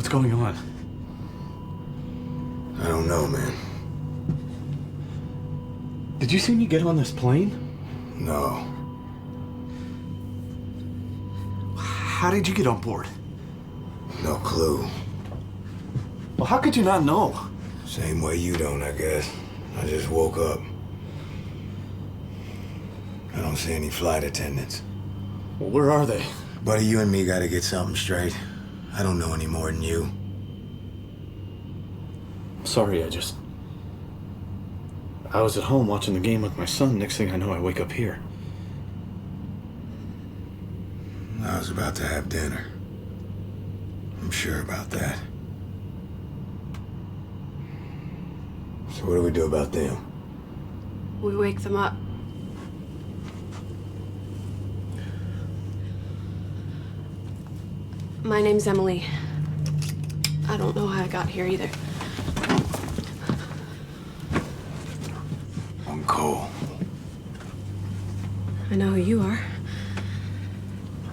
What's going on? I don't know, man. Did you see me get on this plane? No. How did you get on board? No clue. Well, how could you not know? Same way you don't, I guess. I just woke up. I don't see any flight attendants. Well, where are they? Buddy, you and me gotta get something straight. I don't know any more than you. Sorry, I was at home watching the game with my son. Next thing I know, I wake up here. I was about to have dinner. I'm sure about that. So what do we do about them? We wake them up. My name's Emily. I don't know how I got here either. I'm Cole. I know who you are.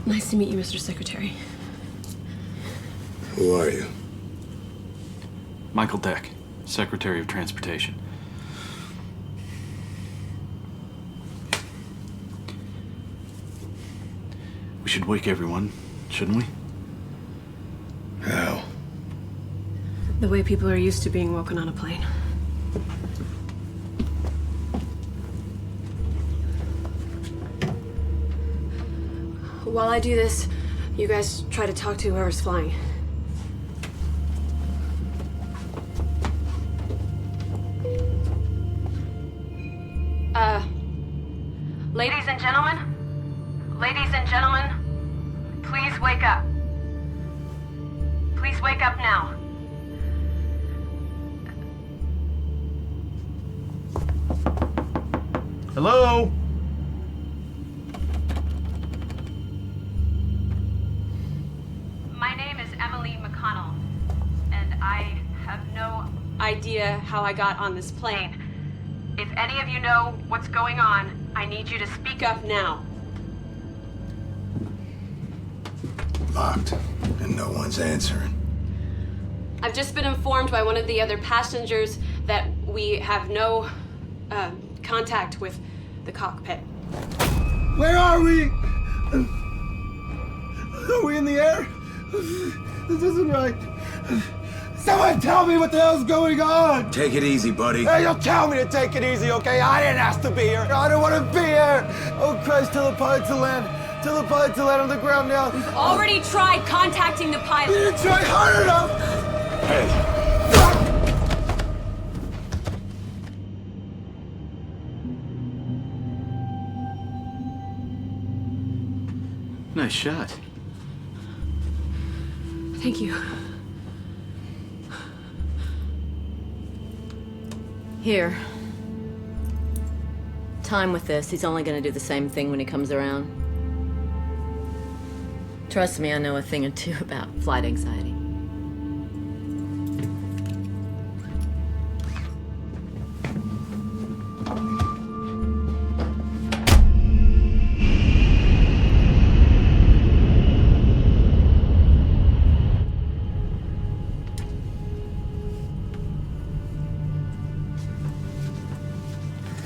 Nice to meet you, Mr. Secretary. Who are you? Michael Deck, Secretary of Transportation. We should wake everyone, shouldn't we? How? The way people are used to being woken on a plane. While I do this, you guys try to talk to whoever's flying. Ladies and gentlemen, please wake up. Please wake up now. Hello? My name is Emily McConnell, and I have no idea how I got on this plane. If any of you know what's going on, I need you to speak up now. Locked, and no one's answering. I've just been informed by one of the other passengers that we have no contact with the cockpit. Where are we? Are we in the air? This isn't right. Someone tell me what the hell's going on! Take it easy, buddy. Hey, you'll tell me to take it easy, okay? I didn't ask to be here. I don't want to be here. Oh, Christ, tell the pilot to land. Tell the pilot to land on the ground now. Already tried contacting the pilot. You didn't try hard enough. Hey. Nice shot. Thank you. Here. Time with this. He's only gonna do the same thing when he comes around. Trust me, I know a thing or two about flight anxiety.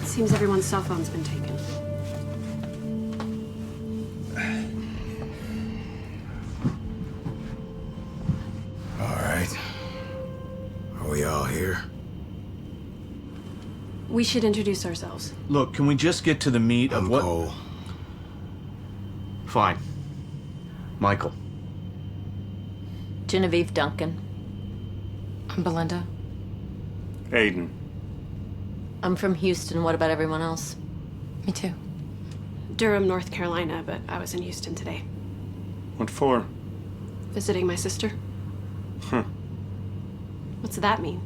Seems everyone's cell phone's been taken. All right. Are we all here? We should introduce ourselves. Look, can we just get to the meat of I'm what... Cole. Fine. Michael. Genevieve Duncan. I'm Belinda. Aiden. I'm from Houston. What about everyone else? Me too. Durham, North Carolina, but I was in Houston today. What for? Visiting my sister. Huh. What's that mean?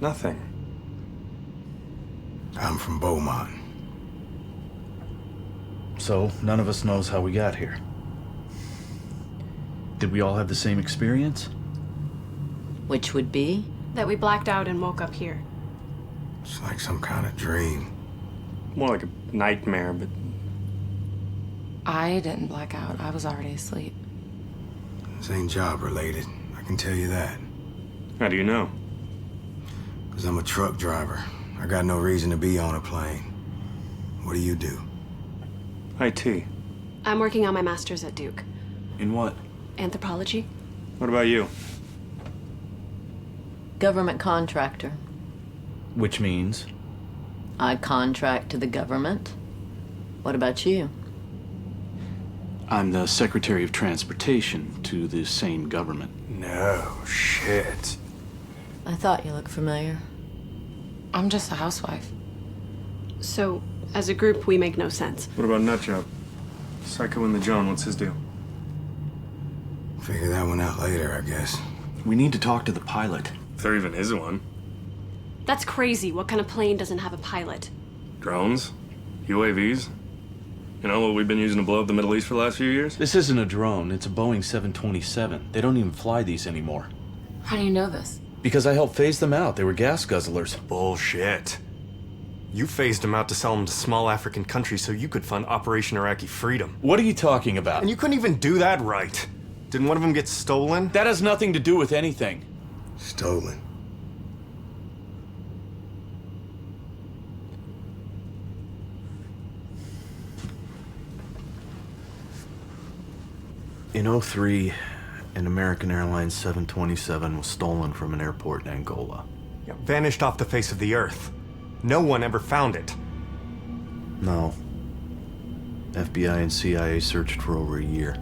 Nothing. I'm from Beaumont. So, none of us knows how we got here. Did we all have the same experience? Which would be? That we blacked out and woke up here. It's like some kind of dream. More like a nightmare, but I didn't black out. I was already asleep. This ain't job related. can tell you that. How do you know? Because I'm a truck driver. I got no reason to be on a plane. What do you do? IT. I'm working on my master's at Duke. In what? Anthropology? What about you? Government contractor. Which means? I contract to the government. What about you? I'm the Secretary of Transportation to the same government. No shit. I thought you looked familiar. I'm just a housewife. So, as a group, we make no sense. What about Nutjob? Psycho in the John, what's his deal? Figure that one out later, I guess. We need to talk to the pilot. If there even is one. That's crazy. What kind of plane doesn't have a pilot? Drones? UAVs? You know what we've been using to blow up the Middle East for the last few years? This isn't a drone, it's a Boeing 727. They don't even fly these anymore. How do you know this? Because I helped phase them out. They were gas guzzlers. Bullshit. You phased them out to sell them to small African countries so you could fund Operation Iraqi Freedom. What are you talking about? And you couldn't even do that right. Didn't one of them get stolen? That has nothing to do with anything. Stolen. In 2003, an American Airlines 727 was stolen from an airport in Angola. Yeah, vanished off the face of the earth. No one ever found it. No. FBI and CIA searched for over a year.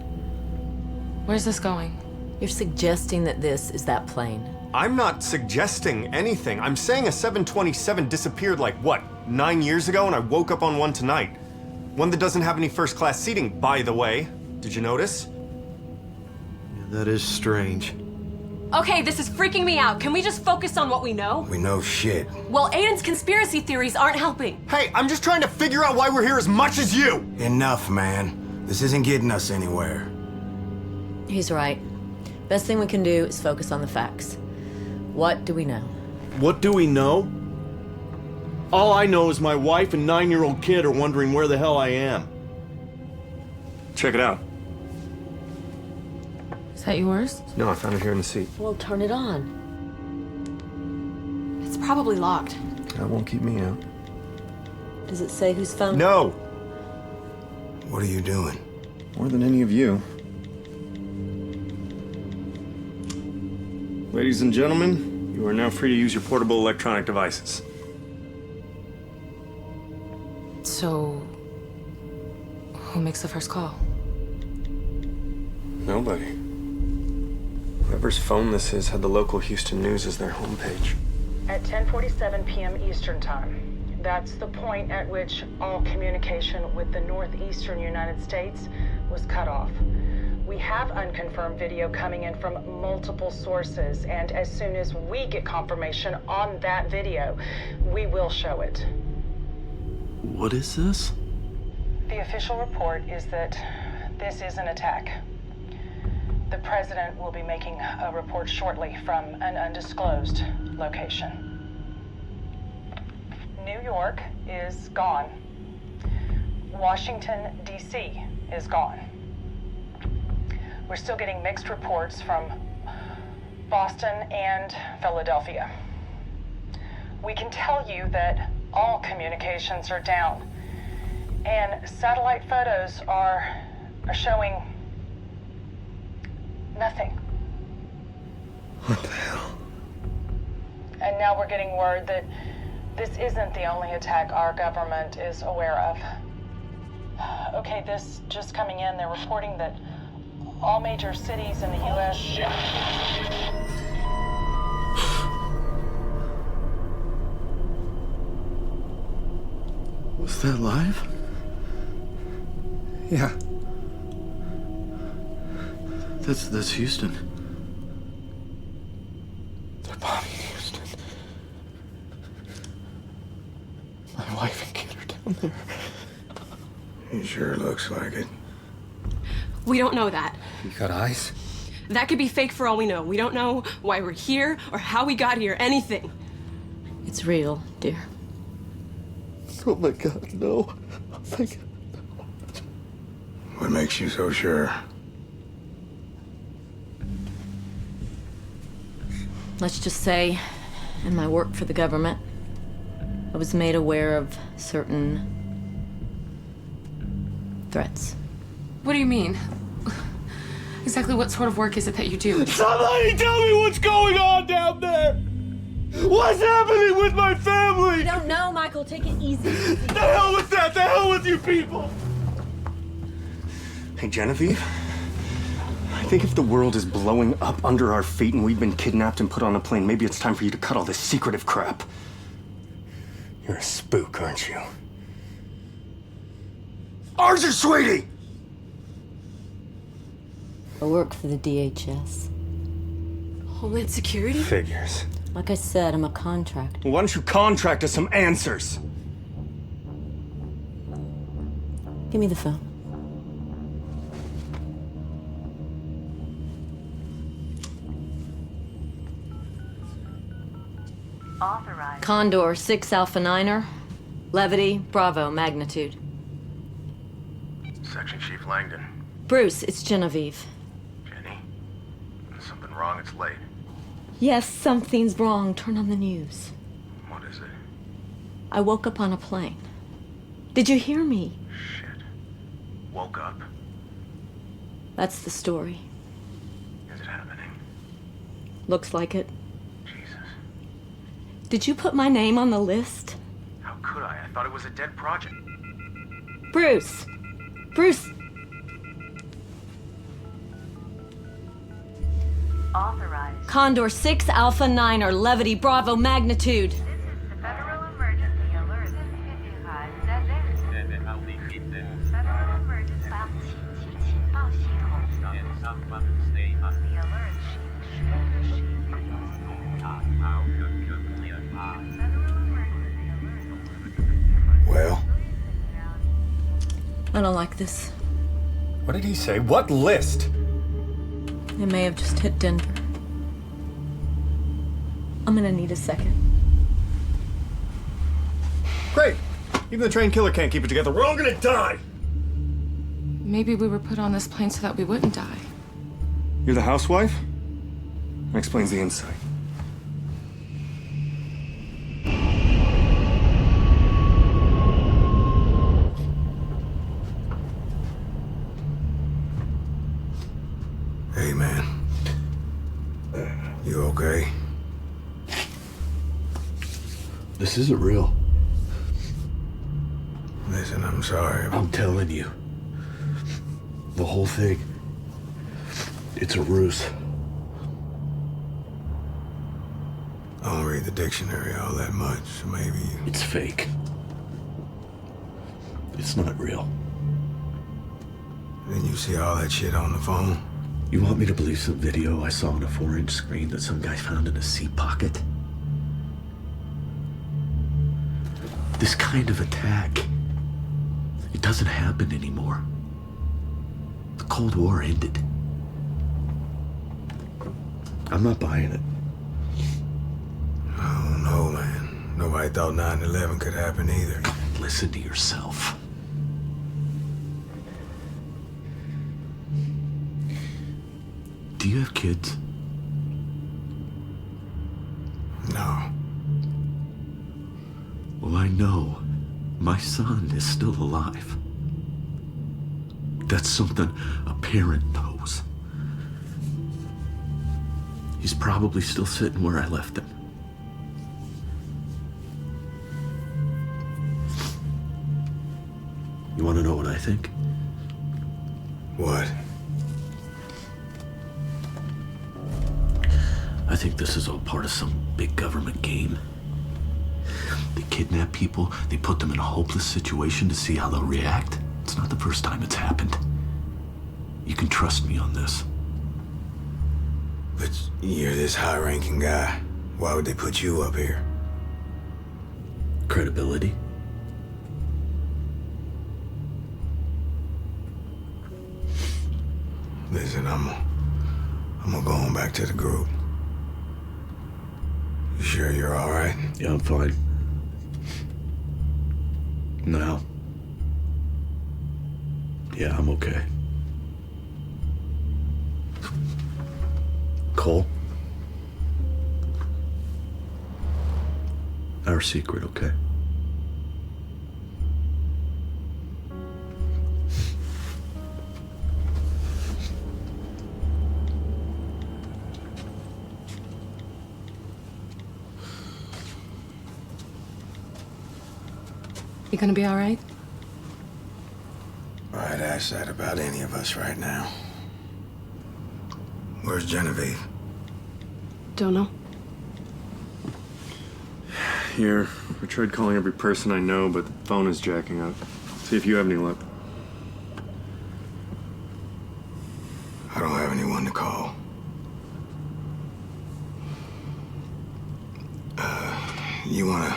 Where's this going? You're suggesting that this is that plane. I'm not suggesting anything. I'm saying a 727 disappeared like, what, 9 years ago, and I woke up on one tonight. One that doesn't have any first-class seating, by the way. Did you notice? That is strange. Okay, this is freaking me out. Can we just focus on what we know? We know shit. Well, Aiden's conspiracy theories aren't helping. Hey, I'm just trying to figure out why we're here as much as you! Enough, man. This isn't getting us anywhere. He's right. Best thing we can do is focus on the facts. What do we know? What do we know? All I know is my wife and 9-year-old kid are wondering where the hell I am. Check it out. Is that yours? No, I found it here in the seat. Well, turn it on. It's probably locked. That won't keep me out. Does it say whose phone? No! What are you doing? More than any of you. Ladies and gentlemen, you are now free to use your portable electronic devices. So, who makes the first call? Nobody. Whoever's phone this is had the local Houston News as their homepage. At 10:47 p.m. Eastern Time. That's the point at which all communication with the northeastern United States was cut off. We have unconfirmed video coming in from multiple sources, and as soon as we get confirmation on that video, we will show it. What is this? The official report is that this is an attack. The president will be making a report shortly from an undisclosed location. New York is gone. Washington, D.C. is gone. We're still getting mixed reports from Boston and Philadelphia. We can tell you that all communications are down, and satellite photos are showing nothing. What the hell? And now we're getting word that this isn't the only attack our government is aware of. Okay, this just coming in, they're reporting that all major cities in the U.S. Was that live? Yeah. That's Houston. They're bombing Houston. My wife and kid are down there. It sure looks like it. We don't know that. You got eyes? That could be fake for all we know. We don't know why we're here or how we got here, anything. It's real, dear. Oh my God, no. Oh my God. What makes you so sure? Let's just say, in my work for the government, I was made aware of certain threats. What do you mean? Exactly what sort of work is it that you do? Somebody tell me what's going on down there! What's happening with my family? I don't know, Michael. Take it easy. The hell with that! The hell with you people! Hey, Genevieve? I think if the world is blowing up under our feet and we've been kidnapped and put on a plane, maybe it's time for you to cut all this secretive crap. You're a spook, aren't you? Aren't you, sweetie? I work for the DHS. Homeland Security? Figures. Like I said, I'm a contractor. Well, why don't you contract us some answers? Give me the phone. Authorized. Condor 6 Alpha 9er. Levity, Bravo, magnitude. Section Chief Langdon. Bruce, it's Genevieve. Jenny? There's something wrong, it's late. Yes, something's wrong. Turn on the news. What is it? I woke up on a plane. Did you hear me? Shit. Woke up. That's the story. Is it happening? Looks like it. Jesus. Did you put my name on the list? How could I? I thought it was a dead project. Bruce! Bruce! Authorized. Condor 6 Alpha 9er, Levity, Bravo, magnitude. This is the Federal Emergency Alert. Federal Emergency The alert Well? I don't like this. What did he say? What list? It may have just hit Denver. I'm gonna need a second. Great. Even the trained killer can't keep it together. We're all gonna die. Maybe we were put on this plane so that we wouldn't die. You're the housewife? That explains the insight. Hey, man. You okay? This isn't real. Listen, I'm sorry. I'm telling you. The whole thing. It's a ruse. I don't read the dictionary all that much, so maybe you... It's fake. It's not real. Then you see all that shit on the phone? You want me to believe some video I saw on a 4-inch screen that some guy found in a seat pocket? This kind of attack, it doesn't happen anymore. The Cold War ended. I'm not buying it. I don't know, man. Nobody thought 9/11 could happen either. Listen to yourself. Do you have kids? No. Well, I know my son is still alive. That's something a parent knows. He's probably still sitting where I left him. You want to know what I think? What? I think this is all part of some big government game. They kidnap people, they put them in a hopeless situation to see how they'll react. It's not the first time it's happened. You can trust me on this. But you're this high-ranking guy. Why would they put you up here? Credibility. Listen, I'm gonna go on back to the group. You sure you're all right? Yeah, I'm fine. Now. Yeah, I'm okay. Cole? our secret, okay? You gonna be all right? I'd ask that about any of us right now. Where's Genevieve? Don't know. Here, I tried calling every person I know, but the phone is jacking up. See if you have any luck. I don't have anyone to call. You wanna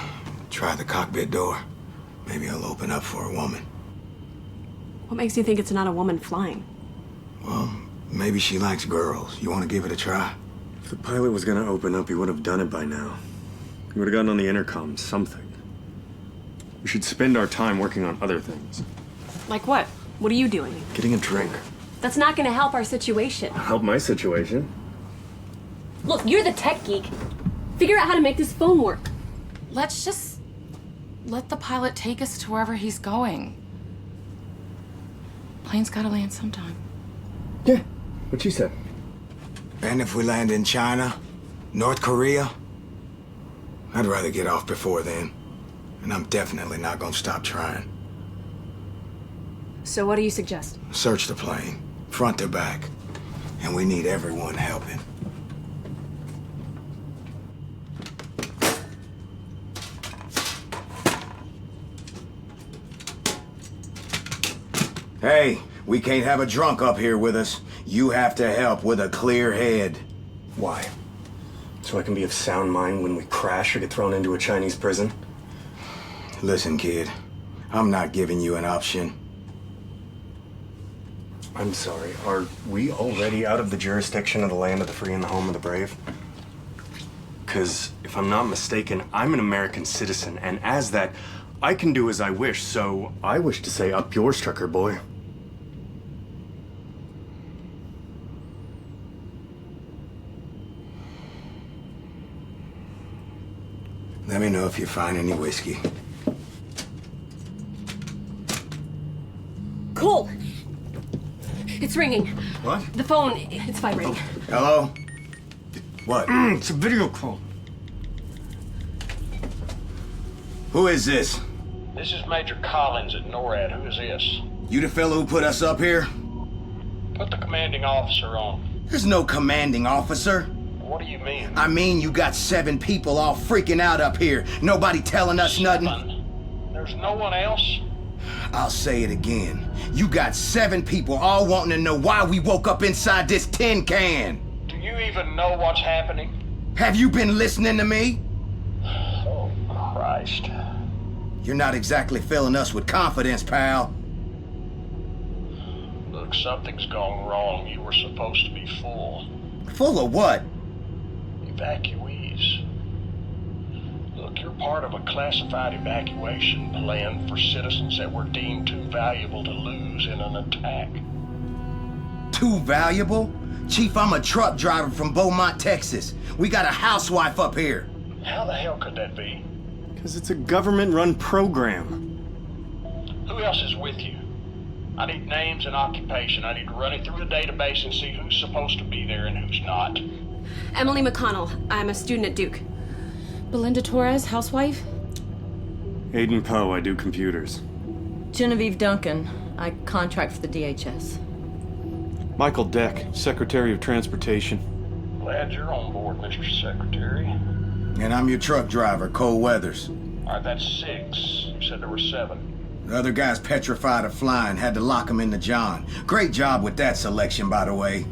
try the cockpit door? Maybe it'll open up for a woman. What makes you think it's not a woman flying? Well, maybe she likes girls. You wanna give it a try? If the pilot was gonna open up, he would have done it by now. He would have gotten on the intercom, something. We should spend our time working on other things. Like what? What are you doing? Getting a drink. That's not gonna help our situation. Help my situation. Look, you're the tech geek. Figure out how to make this phone work. Let's just let the pilot take us to wherever he's going. Plane's gotta land sometime. Yeah, what you said. And if we land in China, North Korea, I'd rather get off before then. And I'm definitely not gonna stop trying. So what do you suggest? Search the plane, front to back. And we need everyone helping. Hey, we can't have a drunk up here with us. You have to help with a clear head. Why? So I can be of sound mind when we crash or get thrown into a Chinese prison? Listen, kid, I'm not giving you an option. I'm sorry, are we already out of the jurisdiction of the land of the free and the home of the brave? Because if I'm not mistaken, I'm an American citizen, and as that, I can do as I wish, so I wish to say up yours, trucker boy. Let me know if you find any whiskey. Cole! It's ringing. What? The phone, it's vibrating. Hello? What? It's a video call. Who is this? This is Major Collins at NORAD. Who is this? You the fellow who put us up here? Put the commanding officer on. There's no commanding officer. What do you mean? I mean, you got 7 people all freaking out up here. Nobody telling us nothing. There's no one else? I'll say it again. You got 7 people all wanting to know why we woke up inside this tin can. Do you even know what's happening? Have you been listening to me? Oh, Christ. You're not exactly filling us with confidence, pal. Look, something's gone wrong. You were supposed to be full. Full of what? Evacuees. Look, you're part of a classified evacuation plan for citizens that were deemed too valuable to lose in an attack. Too valuable? Chief, I'm a truck driver from Beaumont, Texas. We got a housewife up here. How the hell could that be? Because it's a government-run program. Who else is with you? I need names and occupation. I need to run it through the database and see who's supposed to be there and who's not. Emily McConnell. I'm a student at Duke. Belinda Torres, housewife? Aiden Poe, I do computers. Genevieve Duncan. I contract for the DHS. Michael Deck, Secretary of Transportation. Glad you're on board, Mr. Secretary. And I'm your truck driver, Cole Weathers. All right, that's 6. You said there were 7. The other guy's petrified of flying, had to lock him into John. Great job with that selection, by the way.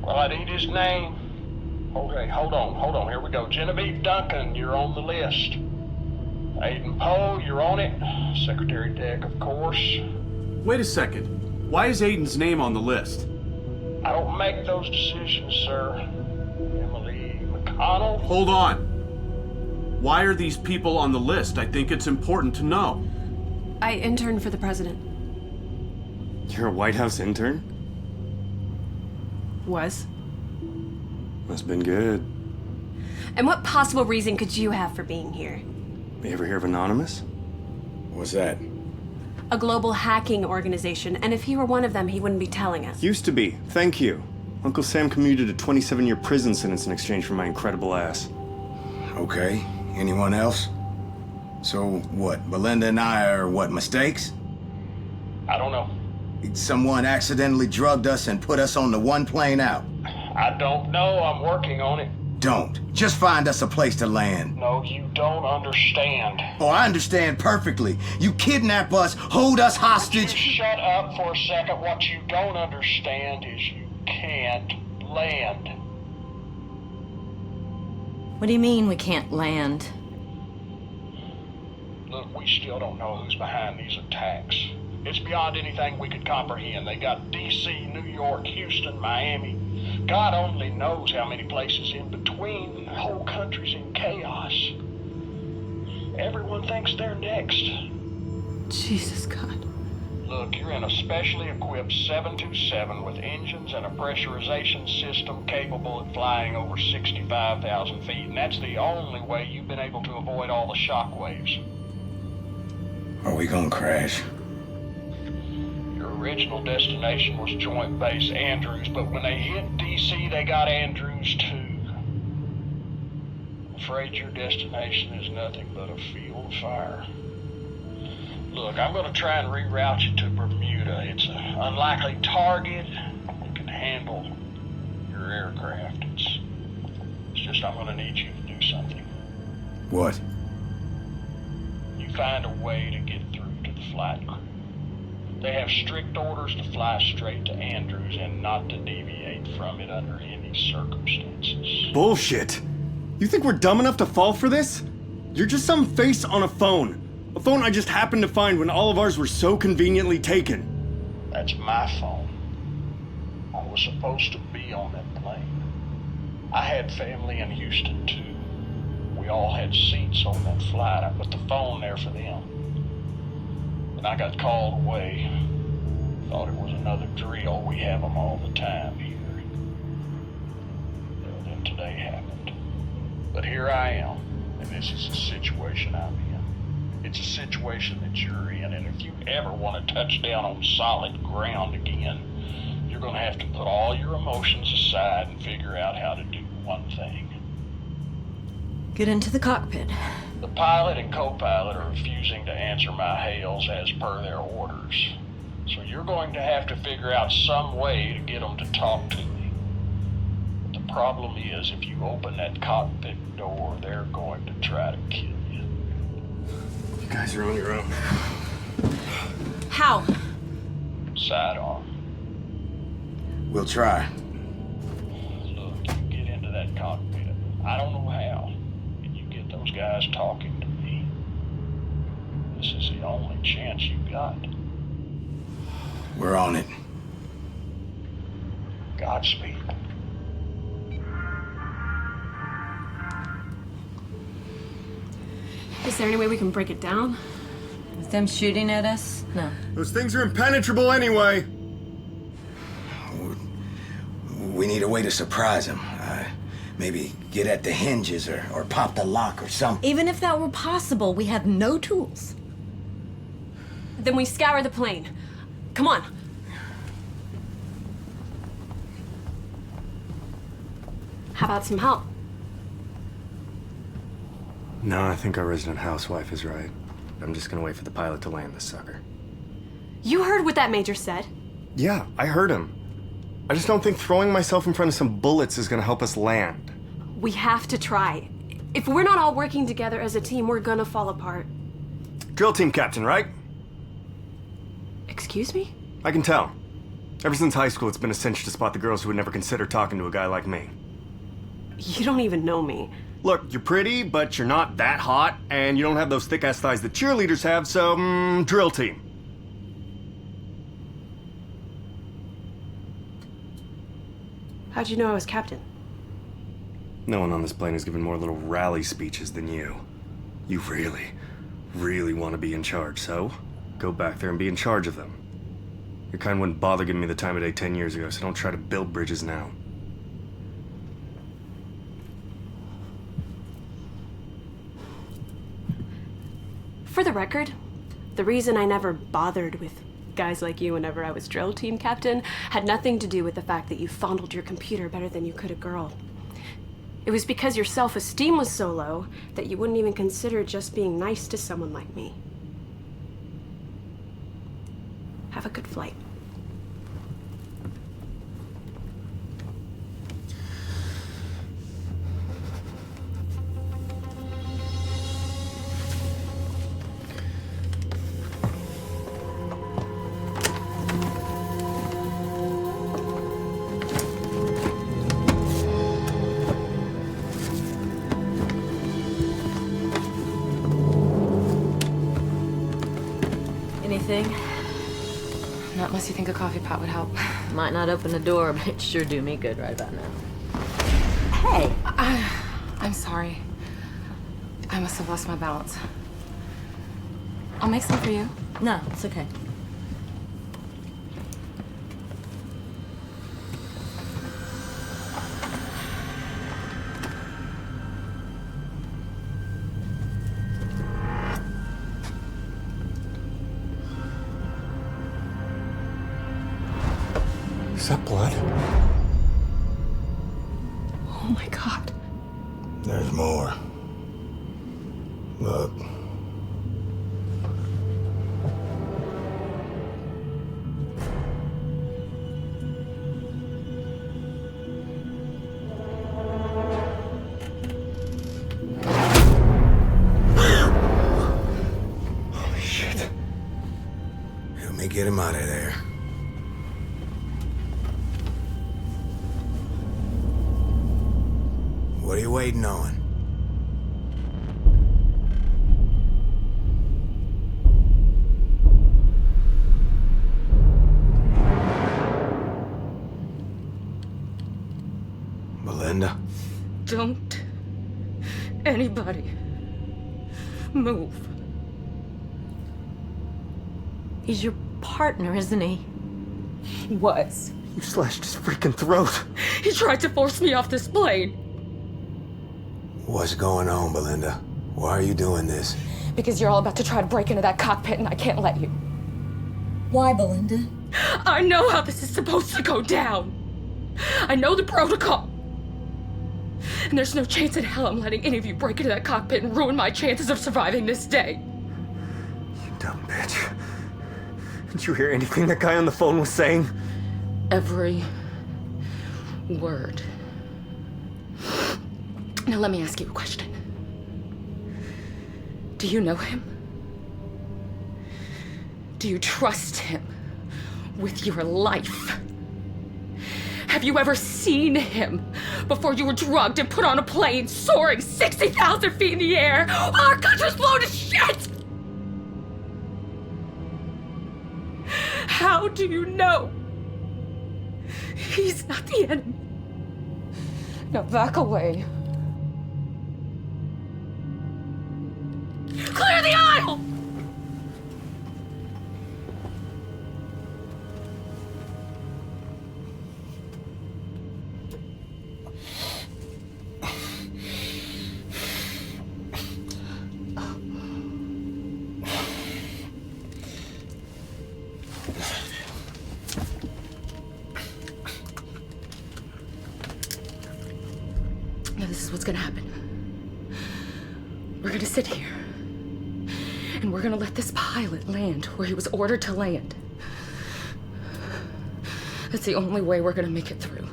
Well, I need his name. Okay, hold on, here we go. Genevieve Duncan, you're on the list. Aiden Poe, you're on it. Secretary Deck, of course. Wait a second. Why is Aiden's name on the list? I don't make those decisions, sir. Emily McConnell? Hold on. Why are these people on the list? I think it's important to know. I interned for the president. You're a White House intern? Was. Must've been good. And what possible reason could you have for being here? You ever hear of Anonymous? What's that? A global hacking organization, and if he were one of them, he wouldn't be telling us. Used to be. Thank you. Uncle Sam commuted a 27-year prison sentence in exchange for my incredible ass. Okay. Anyone else? So what, Belinda and I are what, mistakes? I don't know. Someone accidentally drugged us and put us on the one plane out. I don't know. I'm working on it. Don't. Just find us a place to land. No, you don't understand. Oh, I understand perfectly. You kidnap us, hold us Would you hostage. shut up for a second? What you don't understand is you can't land. What do you mean we can't land? Look, we still don't know who's behind these attacks. It's beyond anything we could comprehend. They got D.C., New York, Houston, Miami. God only knows how many places in between. The whole country's in chaos. Everyone thinks they're next. Jesus, God. Look, you're in a specially equipped 727 with engines and a pressurization system capable of flying over 65,000 feet, and that's the only way you've been able to avoid all the shock waves. Are we gonna crash? Your original destination was Joint Base Andrews, but when they hit D.C., they got Andrews too. I'm afraid your destination is nothing but a field of fire. Look, I'm going to try and reroute you to Bermuda. It's an unlikely target that can handle your aircraft. It's just I'm going to need you to do something. What? You find a way to get through to the flight crew. They have strict orders to fly straight to Andrews and not to deviate from it under any circumstances. Bullshit! You think we're dumb enough to fall for this? You're just some face on a phone. A phone I just happened to find when all of ours were so conveniently taken. That's my phone. I was supposed to be on that plane. I had family in Houston too. We all had seats on that flight. I put the phone there for them. Then I got called away. Thought it was another drill. We have them all the time here. Well, then today happened. But here I am, and this is the situation I'm in. It's a situation that you're in, and if you ever want to touch down on solid ground again, you're going to have to put all your emotions aside and figure out how to do one thing. Get into the cockpit. The pilot and co-pilot are refusing to answer my hails as per their orders. So you're going to have to figure out some way to get them to talk to me. But the problem is, if you open that cockpit door, they're going to try to kill you. You guys are on your own. How? Sidearm. We'll try. Look, you get into that cockpit. I don't know how. And you get those guys talking to me. This is the only chance you got. We're on it. Godspeed. Is there any way we can break it down? With them shooting at us? No. Those things are impenetrable anyway. We need a way to surprise them. Maybe get at the hinges or pop the lock or something. Even if that were possible, we have no tools. Then we scour the plane. Come on. How about some help? No, I think our resident housewife is right. I'm just gonna wait for the pilot to land this sucker. You heard what that major said. Yeah, I heard him. I just don't think throwing myself in front of some bullets is gonna help us land. We have to try. If we're not all working together as a team, we're gonna fall apart. Drill team captain, right? Excuse me? I can tell. Ever since high school, it's been a cinch to spot the girls who would never consider talking to a guy like me. You don't even know me. Look, you're pretty, but you're not that hot, and you don't have those thick-ass thighs that cheerleaders have, so, drill team. How'd you know I was captain? No one on this plane has given more little rally speeches than you. You really, really want to be in charge, so go back there and be in charge of them. Your kind wouldn't bother giving me the time of day 10 years ago, so don't try to build bridges now. For the record, the reason I never bothered with guys like you whenever I was drill team captain had nothing to do with the fact that you fondled your computer better than you could a girl. It was because your self-esteem was so low that you wouldn't even consider just being nice to someone like me. Have a good flight. Anything? Not unless you think a coffee pot would help. Might not open the door, but it sure do me good right about now. Hey! I'm sorry. I must have lost my balance. I'll make some for you. No, it's okay. Is that blood? Oh my God. There's more. Look. Holy shit. Help me get him out of there. What are you waiting on? Belinda? Don't anybody move. He's your partner, isn't he? Was. You slashed his freaking throat. He tried to force me off this plane. What's going on, Belinda? Why are you doing this? Because you're all about to try to break into that cockpit and I can't let you. Why, Belinda? I know how this is supposed to go down. I know the protocol. And there's no chance in hell I'm letting any of you break into that cockpit and ruin my chances of surviving this day. You dumb bitch. Did you hear anything that guy on the phone was saying? Every word. Now let me ask you a question. Do you know him? Do you trust him with your life? Have you ever seen him before you were drugged and put on a plane soaring 60,000 feet in the air while our country's blown to shit? How do you know he's not the enemy? Now back away. Clear the aisle! Now this is what's gonna happen. We're gonna sit here. And we're gonna let this pilot land where he was ordered to land. That's the only way we're gonna make it through.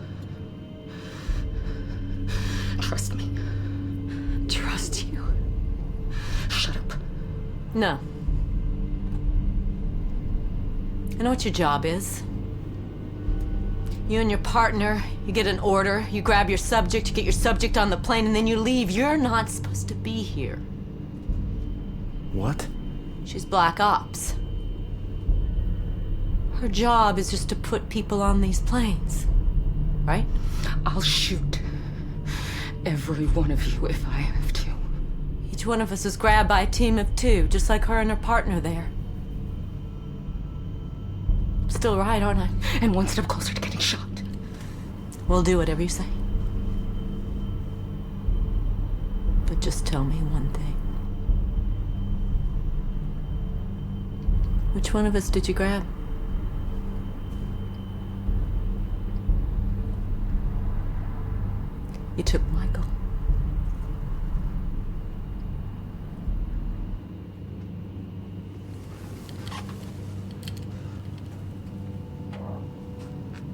Trust me. Trust you. Shut up. No. I know what your job is. You and your partner, you get an order, you grab your subject, you get your subject on the plane, and then you leave. You're not supposed to be here. What? She's Black Ops. Her job is just to put people on these planes, right? I'll shoot every one of you if I have to. Each one of us is grabbed by a team of two, just like her and her partner there. Still right, aren't I? And one step closer to getting shot. We'll do whatever you say. But just tell me one thing. Which one of us did you grab? You took Michael.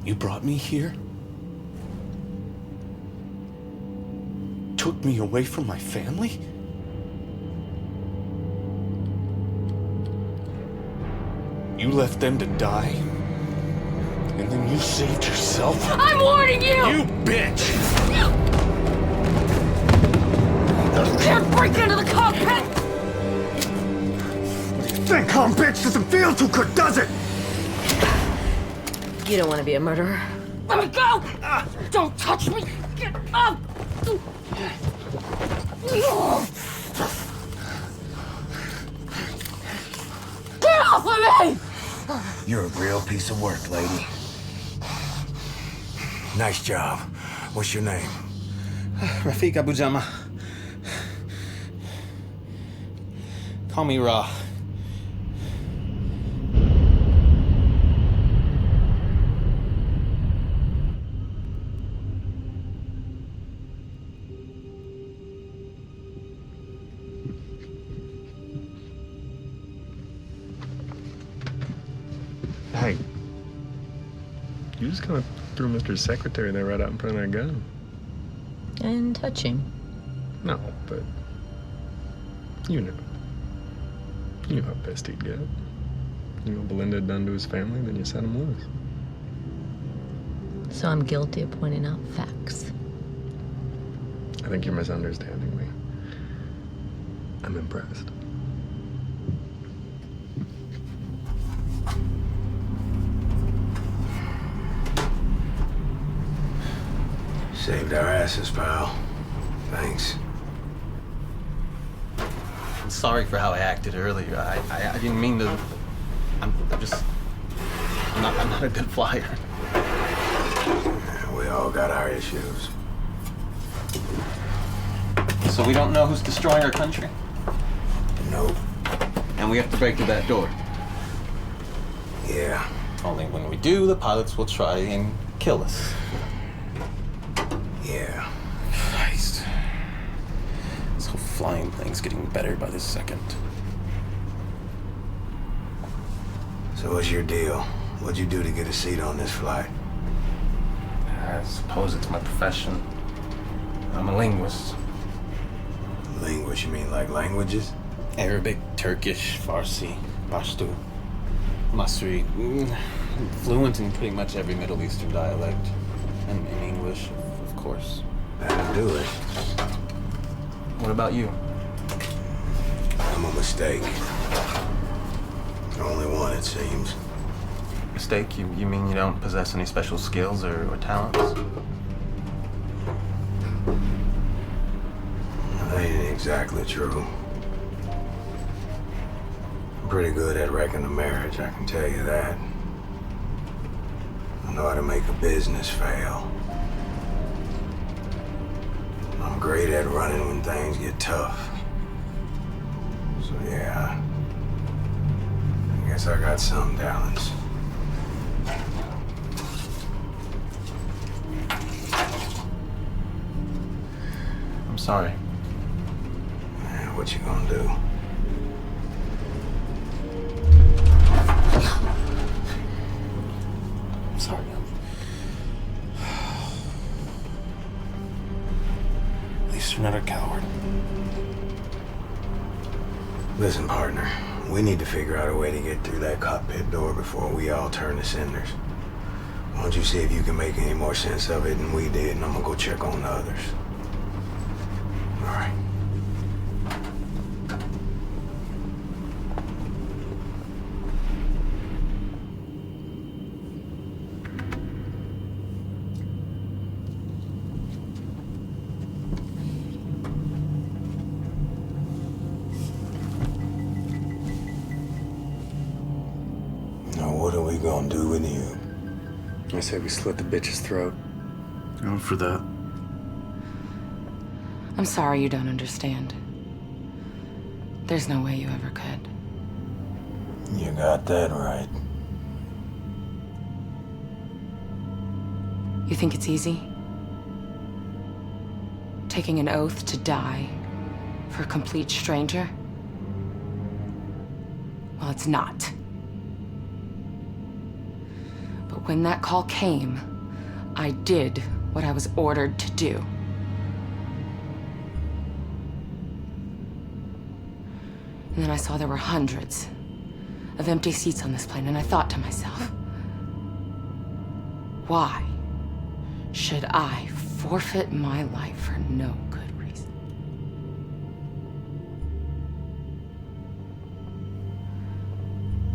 You brought me here? Took me away from my family? You left them to die? And then you saved yourself? I'm warning you! You bitch! You can't break into the cockpit! What do you think, huh, bitch? Doesn't feel too good, does it? You don't want to be a murderer. Let me go! Don't touch me! Get up! Get off of me! You're a real piece of work, lady. Nice job. What's your name? Rafik Abu Jama. Call me Ra. Hey. You just kind of threw Mr. Secretary there right out in front of that gun. I didn't touch him. No, but you know. You know how pissed he'd get. You know what Belinda had done to his family, then you set him loose. So I'm guilty of pointing out facts. I think you're misunderstanding me. I'm impressed. Saved our asses, pal. Thanks. I'm sorry for how I acted earlier. I didn't mean to. I'm not a good flyer. Yeah, we all got our issues. So we don't know who's destroying our country? Nope. And we have to break through that door. Yeah. Only when we do, the pilots will try and kill us. Yeah. Christ. This whole flying thing's getting better by the second. So what's your deal? What'd you do to get a seat on this flight? I suppose it's my profession. I'm a linguist. Linguist, you mean like languages? Arabic, Turkish, Farsi, Pashto, Masri. Fluent in pretty much every Middle Eastern dialect. And in English, of course. That'll do it. What about you? I'm a mistake. Only one, it seems. Mistake? You mean you don't possess any special skills or talents? That ain't exactly true. I'm pretty good at wrecking a marriage, I can tell you that. I know how to make a business fail. I'm great at running when things get tough. So yeah, I guess I got some talents. I'm sorry. Man, what you gonna do? I'm sorry. At least you're not a coward. Listen, partner, we need to figure out a way to get through that cockpit door before we all turn to cinders. Why don't you see if you can make any more sense of it than we did, and I'm gonna go check on the others. All right. Now, what are we gonna do with you? I say we slit the bitch's throat. Going for that. I'm sorry you don't understand. There's no way you ever could. You got that right. You think it's easy? Taking an oath to die for a complete stranger? Well, it's not. But when that call came, I did what I was ordered to do. And then I saw there were hundreds of empty seats on this plane, and I thought to myself, why should I forfeit my life for no good reason?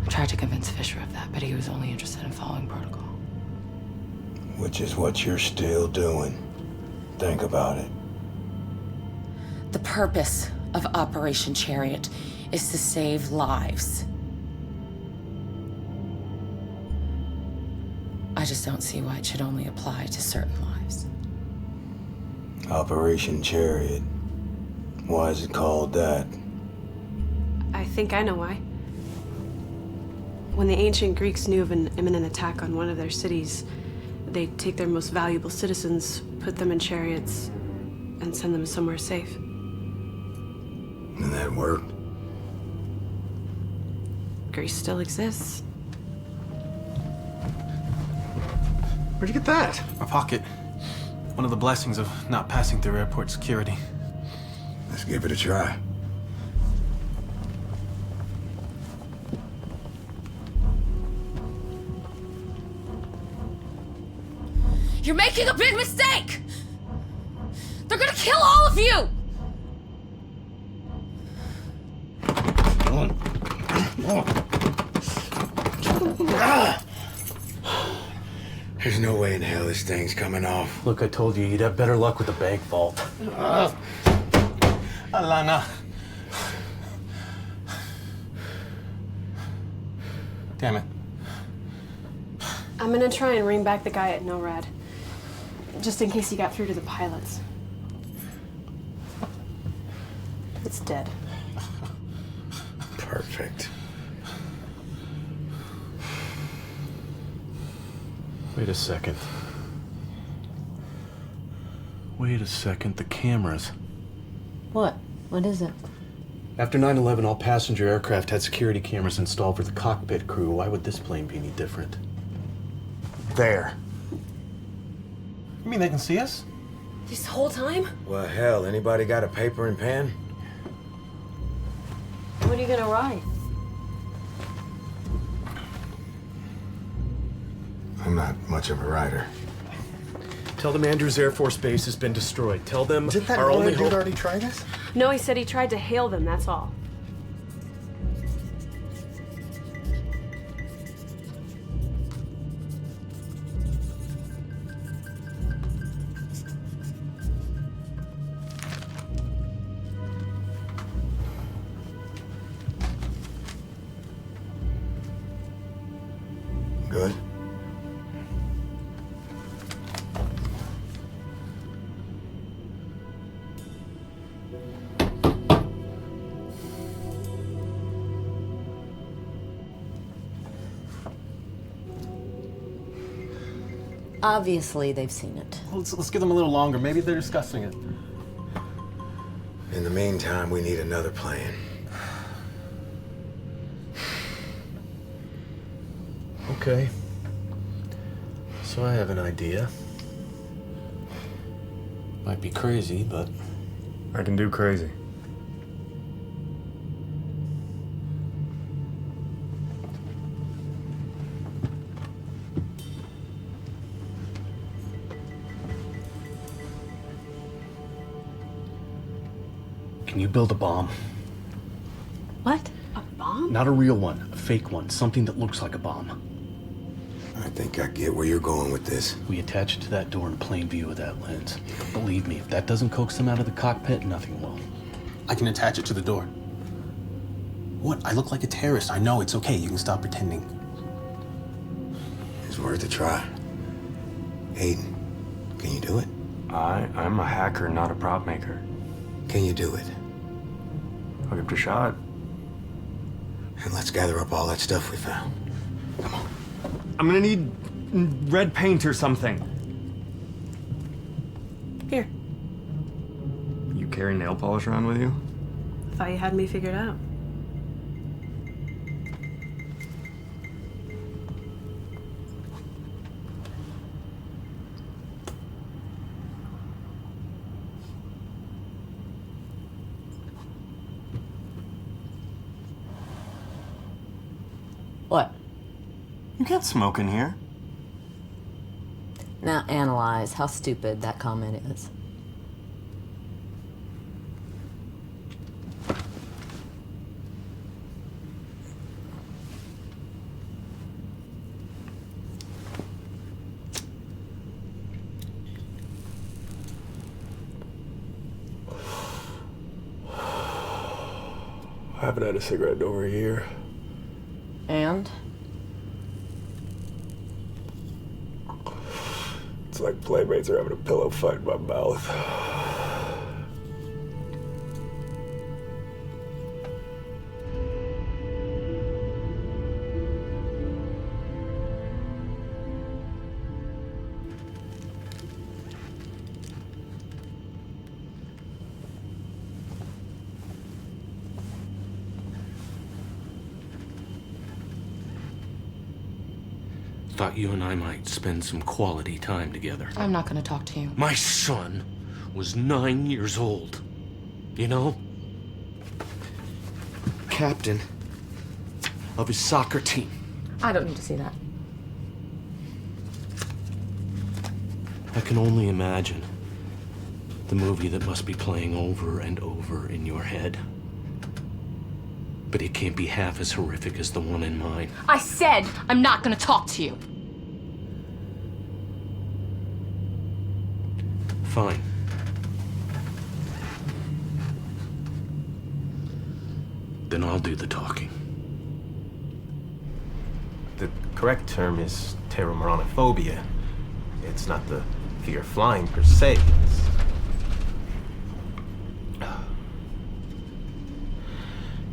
I tried to convince Fisher of that, but he was only interested in following protocol. Which is what you're still doing. Think about it. The purpose of Operation Chariot is to save lives. I just don't see why it should only apply to certain lives. Operation Chariot. Why is it called that? I think I know why. When the ancient Greeks knew of an imminent attack on one of their cities, they'd take their most valuable citizens, put them in chariots, and send them somewhere safe. And that worked? Greece still exists. Where'd you get that? My pocket. One of the blessings of not passing through airport security. Let's give it a try. You're making a big mistake! They're gonna kill all of you! There's no way in hell this thing's coming off. Look, I told you, you'd have better luck with the bank vault. Alana. Damn it. I'm gonna try and ream back the guy at NORAD, just in case he got through to the pilots. It's dead. Perfect. Wait a second. Wait a second, the cameras. What? What is it? After 9/11, all passenger aircraft had security cameras installed for the cockpit crew. Why would this plane be any different? There. You mean they can see us? This whole time? Well, hell, anybody got a paper and pen? What are you gonna write? I'm not much of a writer. Tell them Andrews Air Force Base has been destroyed. Tell them Didn't that our only dude hope... already try this? No, he said he tried to hail them, that's all. Good. Obviously, they've seen it. Let's give them a little longer. Maybe they're discussing it. In the meantime, we need another plan. Okay. So I have an idea. Might be crazy, but... I can do crazy. Can you build a bomb? What? A bomb? Not a real one, a fake one. Something that looks like a bomb. I think I get where you're going with this. We attach it to that door in plain view of that lens. Believe me, if that doesn't coax them out of the cockpit, nothing will. I can attach it to the door. What? I look like a terrorist. I know. It's okay. You can stop pretending. It's worth a try. Aiden, can you do it? I'm a hacker, not a prop maker. Can you do it? I'll give it a shot. And let's gather up all that stuff we found. Come on. I'm gonna need red paint or something. Here. You carry nail polish around with you? I thought you had me figured out. What? You can't smoke in here. Now analyze how stupid that comment is. I haven't had a cigarette in over a year. And? It's like playmates are having a pillow fight in my mouth. Thought you and I might spend some quality time together. I'm not gonna talk to you. My son was 9 years old. You know? Captain of his soccer team. I don't need to see that. I can only imagine the movie that must be playing over and over in your head. But it can't be half as horrific as the one in mine. I said I'm not gonna talk to you. Fine. Then I'll do the talking. The correct term is pteromonophobia. It's not the fear of flying per se.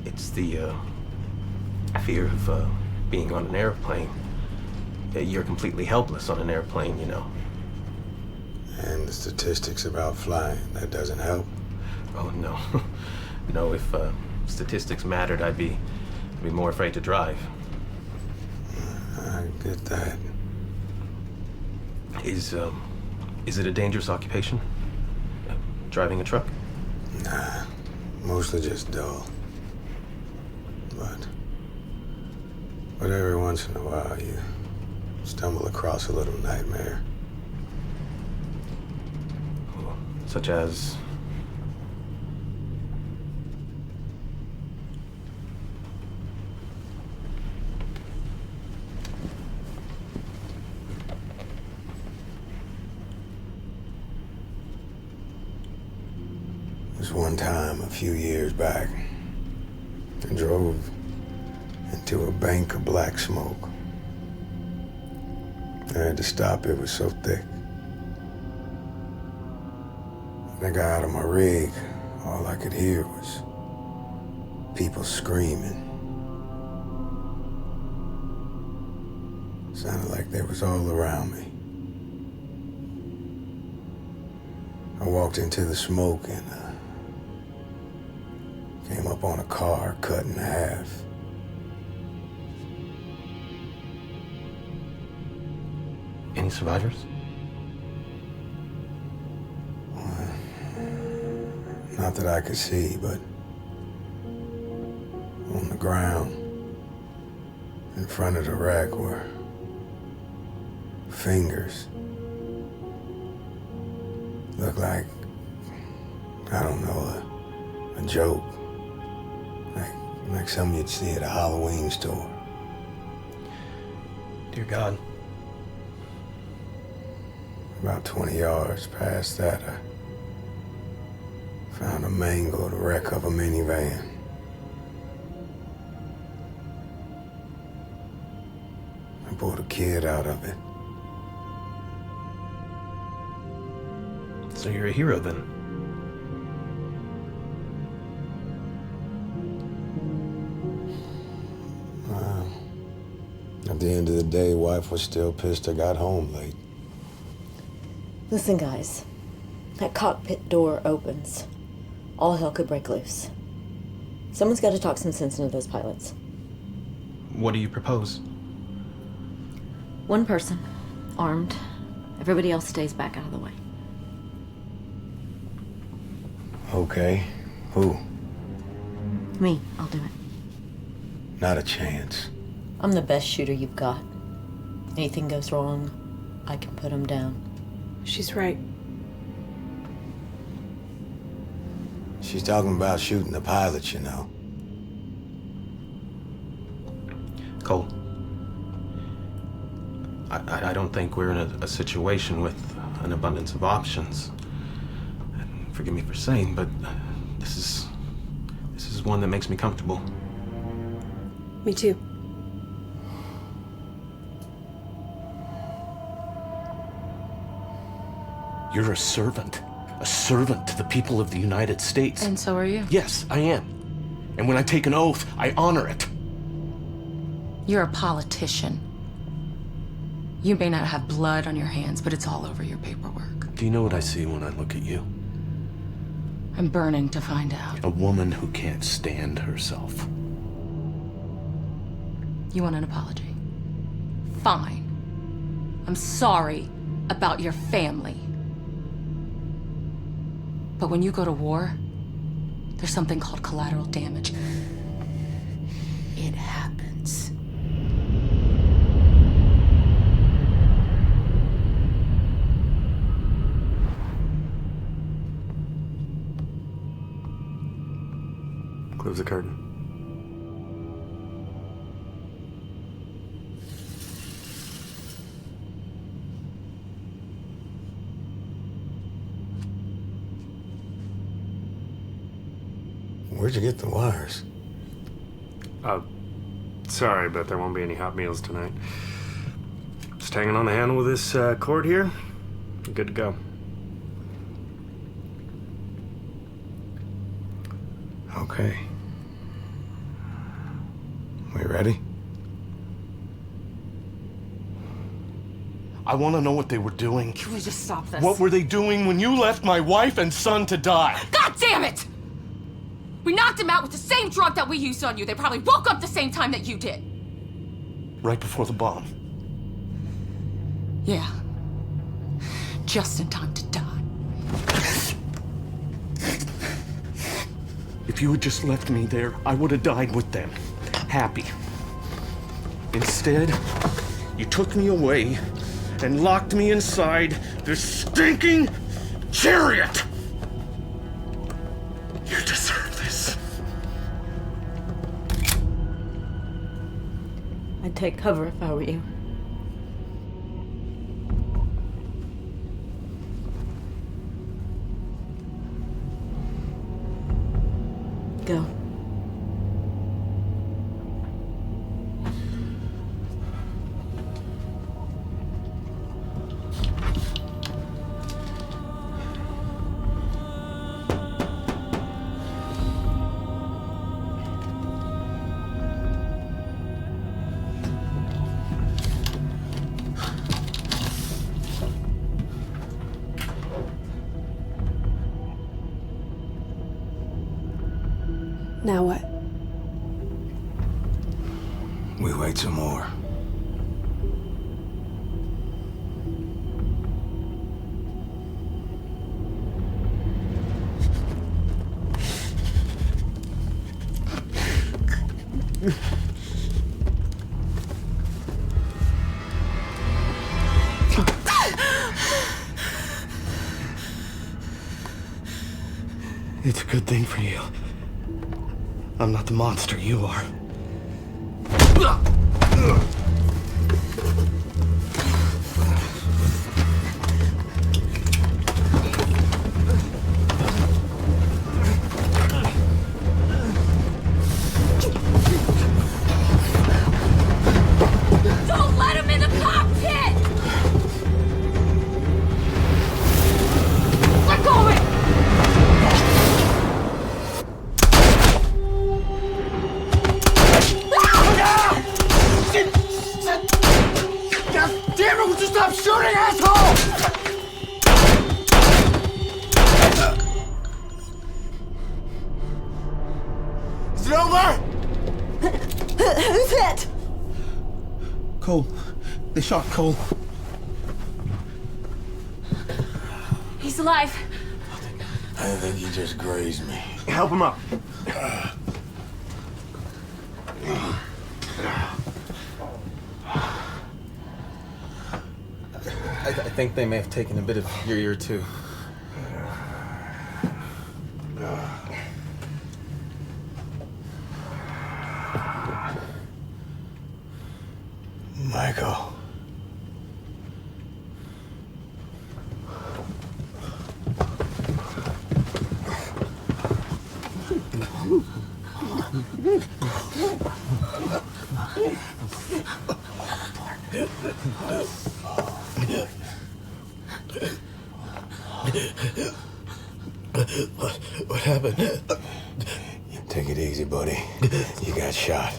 It's the fear of being on an airplane. You're completely helpless on an airplane, you know. And the statistics about flying, that doesn't help? Oh, no. No, if statistics mattered, I'd be more afraid to drive. I get that. Is it a dangerous occupation? Driving a truck? Nah, mostly just dull. But every once in a while, you stumble across a little nightmare. Such as? There was one time, a few years back, I drove into a bank of black smoke. I had to stop, it was so thick. When I got out of my rig, all I could hear was people screaming. Sounded like they was all around me. I walked into the smoke and came up on a car cut in half. Any survivors? Not that I could see, but on the ground, in front of the wreck were fingers. Looked like, I don't know, a joke. Like something you'd see at a Halloween store. Dear God. About 20 yards past that, I found a mangled wreck of a minivan. I pulled a kid out of it. So you're a hero then? At the end of the day, wife was still pissed I got home late. Listen, guys. That cockpit door opens. All hell could break loose. Someone's got to talk some sense into those pilots. What do you propose? One person, armed. Everybody else stays back out of the way. Okay. Who? Me, I'll do it. Not a chance. I'm the best shooter you've got. Anything goes wrong, I can put him down. She's right. She's talking about shooting the pilots, you know. Cole, I don't think we're in a situation with an abundance of options. And forgive me for saying, but this is one that makes me comfortable. Me too. You're a servant to the people of the United States. And so are you. Yes, I am. And when I take an oath, I honor it. You're a politician. You may not have blood on your hands, but it's all over your paperwork. Do you know what I see when I look at you? I'm burning to find out. A woman who can't stand herself. You want an apology? Fine. I'm sorry about your family. But when you go to war, there's something called collateral damage. It happens. Close the curtain. Where'd you get the wires? Sorry, but there won't be any hot meals tonight. Just hanging on the handle with this cord here. Good to go. Okay. We ready? I want to know what they were doing. Can we just stop this? What were they doing when you left my wife and son to die? God damn it! We knocked him out with the same drug that we used on you. They probably woke up the same time that you did. Right before the bomb. Yeah. Just in time to die. If you had just left me there, I would have died with them. Happy. Instead, you took me away and locked me inside this stinking chariot! You deserve this. I'd take cover if I were you. Go. Now what? We wait some more. It's a good thing for you. I'm not the monster you are. Don't let him in the cockpit! Let go of it! Stop shooting, asshole! Is it over? Who's hit? Cole. They shot Cole. He's alive. I think he just grazed me. Help him up. I think they may have taken a bit of your ear too. Michael. What happened? Take it easy, buddy. You got shot.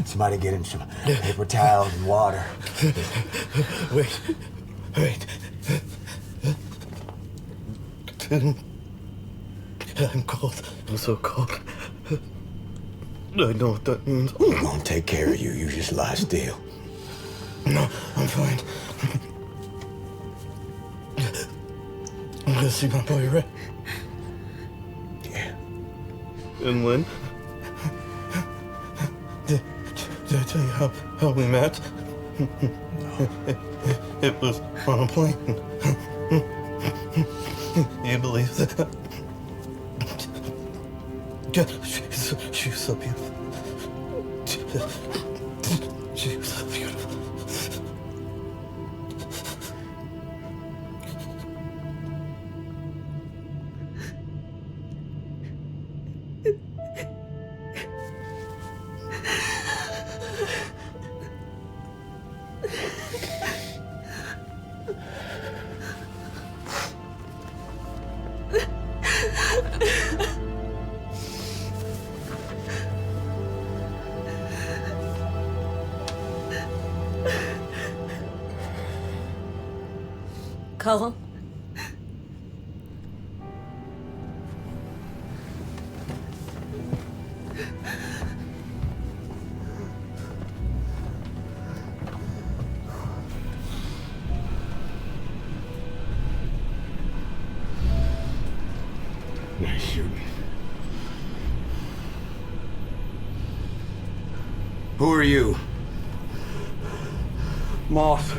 Somebody get him some paper towels and water. Wait. I'm cold. I'm so cold. I know what that means. I'm gonna take care of you. You just lie still. No, I'm fine. I'm gonna see my boy, right? Yeah. And when? Did I tell you how we met? No. It was on a plane. You believe that? She's so beautiful. She was so beautiful. Cole? Nice shooting. Who are you? Moss.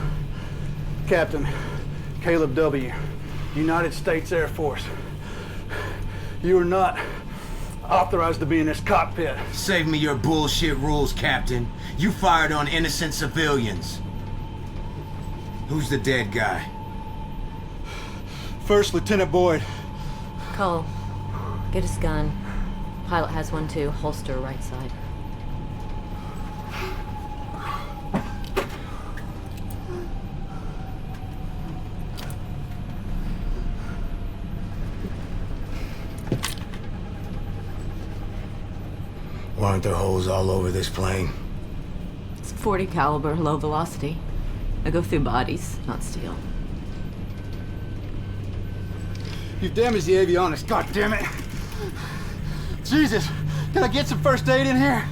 Captain Caleb W., United States Air Force. You are not authorized to be in this cockpit. Save me your bullshit rules, Captain. You fired on innocent civilians. Who's the dead guy? First Lieutenant Boyd. Cole, get his gun. Pilot has one too. Holster right side. Why aren't there holes all over this plane? It's .40 caliber, low velocity. I go through bodies, not steel. You've damaged the avionics, God damn it! Jesus, can I get some first aid in here?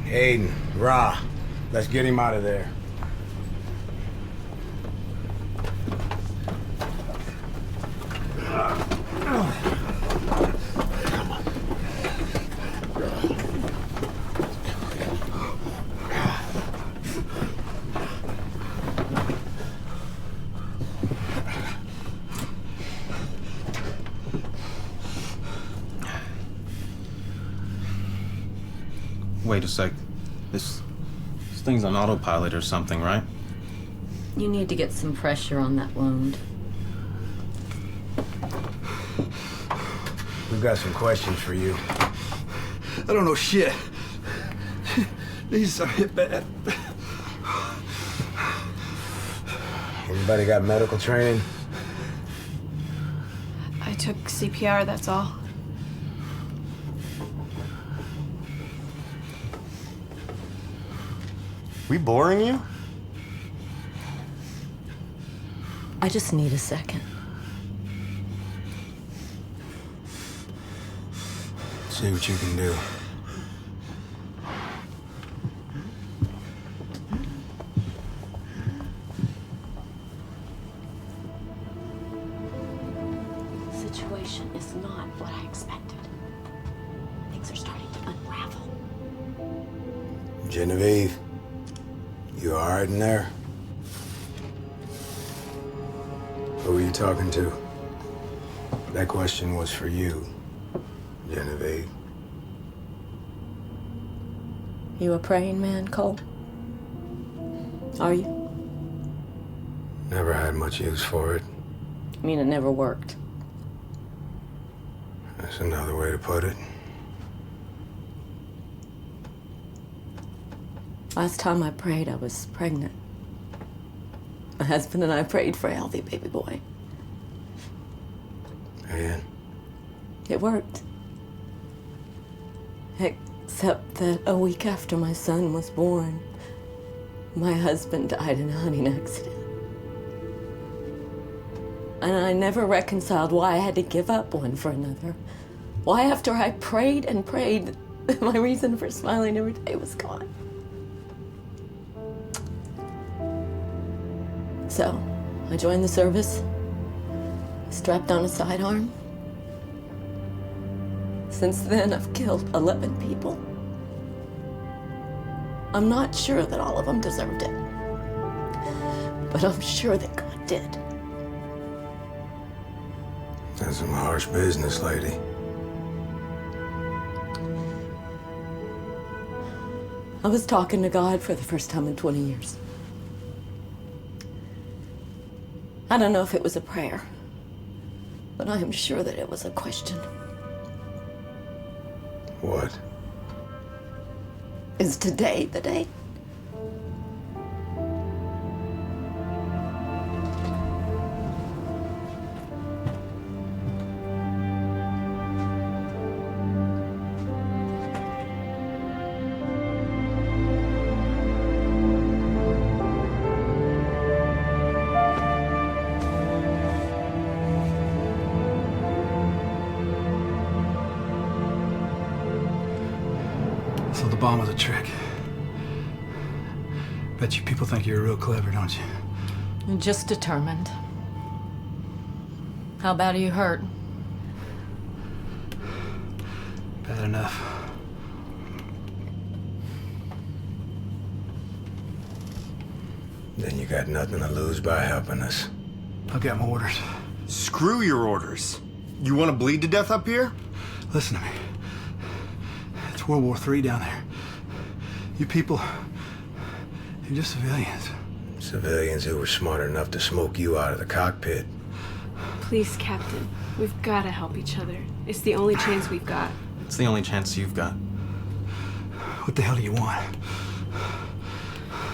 Aiden, Ra, let's get him out of there. Wait a sec. This thing's on autopilot or something, right? You need to get some pressure on that wound. We've got some questions for you. I don't know shit. These are hit bad. Anybody got medical training? I took CPR, that's all. We boring you? I just need a second. See what you can do. The situation is not what I expected. Things are starting to unravel. Genevieve, you all right in there? Who were you talking to? That question was for you, Genevieve. You a praying man, Cole? Are you? Never had much use for it. I mean, it never worked. That's another way to put it. Last time I prayed, I was pregnant. My husband and I prayed for a healthy baby boy. And? It worked. Except that a week after my son was born, my husband died in a hunting accident. And I never reconciled why I had to give up one for another. Why, after I prayed and prayed, my reason for smiling every day was gone. So, I joined the service, strapped on a sidearm. Since then, I've killed 11 people. I'm not sure that all of them deserved it, but I'm sure that God did. That's some harsh business, lady. I was talking to God for the first time in 20 years. I don't know if it was a prayer, but I am sure that it was a question. What? Is today the day? So the bomb was a trick. Bet you people think you're real clever, don't you? I'm just determined. How bad are you hurt? Bad enough. Then you got nothing to lose by helping us. I've got my orders. Screw your orders. You want to bleed to death up here? Listen to me. It's World War III down there. You people, you're just civilians. Civilians who were smart enough to smoke you out of the cockpit. Please, Captain. We've got to help each other. It's the only chance we've got. It's the only chance you've got. What the hell do you want?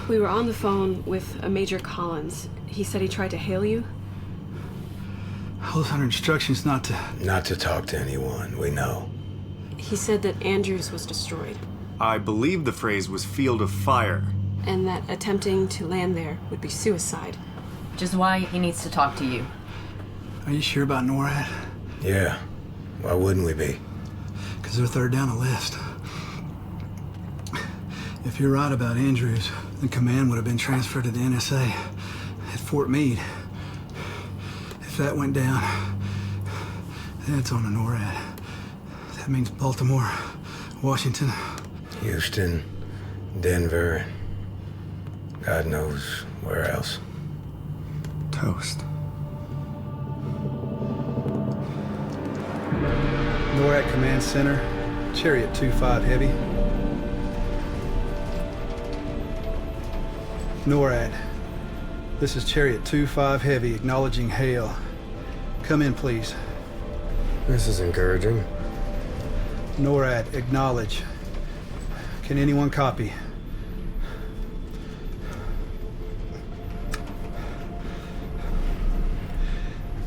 We were on the phone with a Major Collins. He said he tried to hail you. I was under instructions not to... Not to talk to anyone, we know. He said that Andrews was destroyed. I believe the phrase was field of fire. And that attempting to land there would be suicide. Which is why he needs to talk to you. Are you sure about NORAD? Yeah. Why wouldn't we be? Because they're third down the list. If you're right about Andrews, then command would have been transferred to the NSA at Fort Meade. If that went down, then it's on a NORAD. That means Baltimore, Washington, Houston, Denver, God knows where else. Toast. NORAD Command Center, Chariot 2-5 Heavy. NORAD, this is Chariot 2-5 Heavy acknowledging hail. Come in, please. This is encouraging. NORAD, acknowledge. Can anyone copy?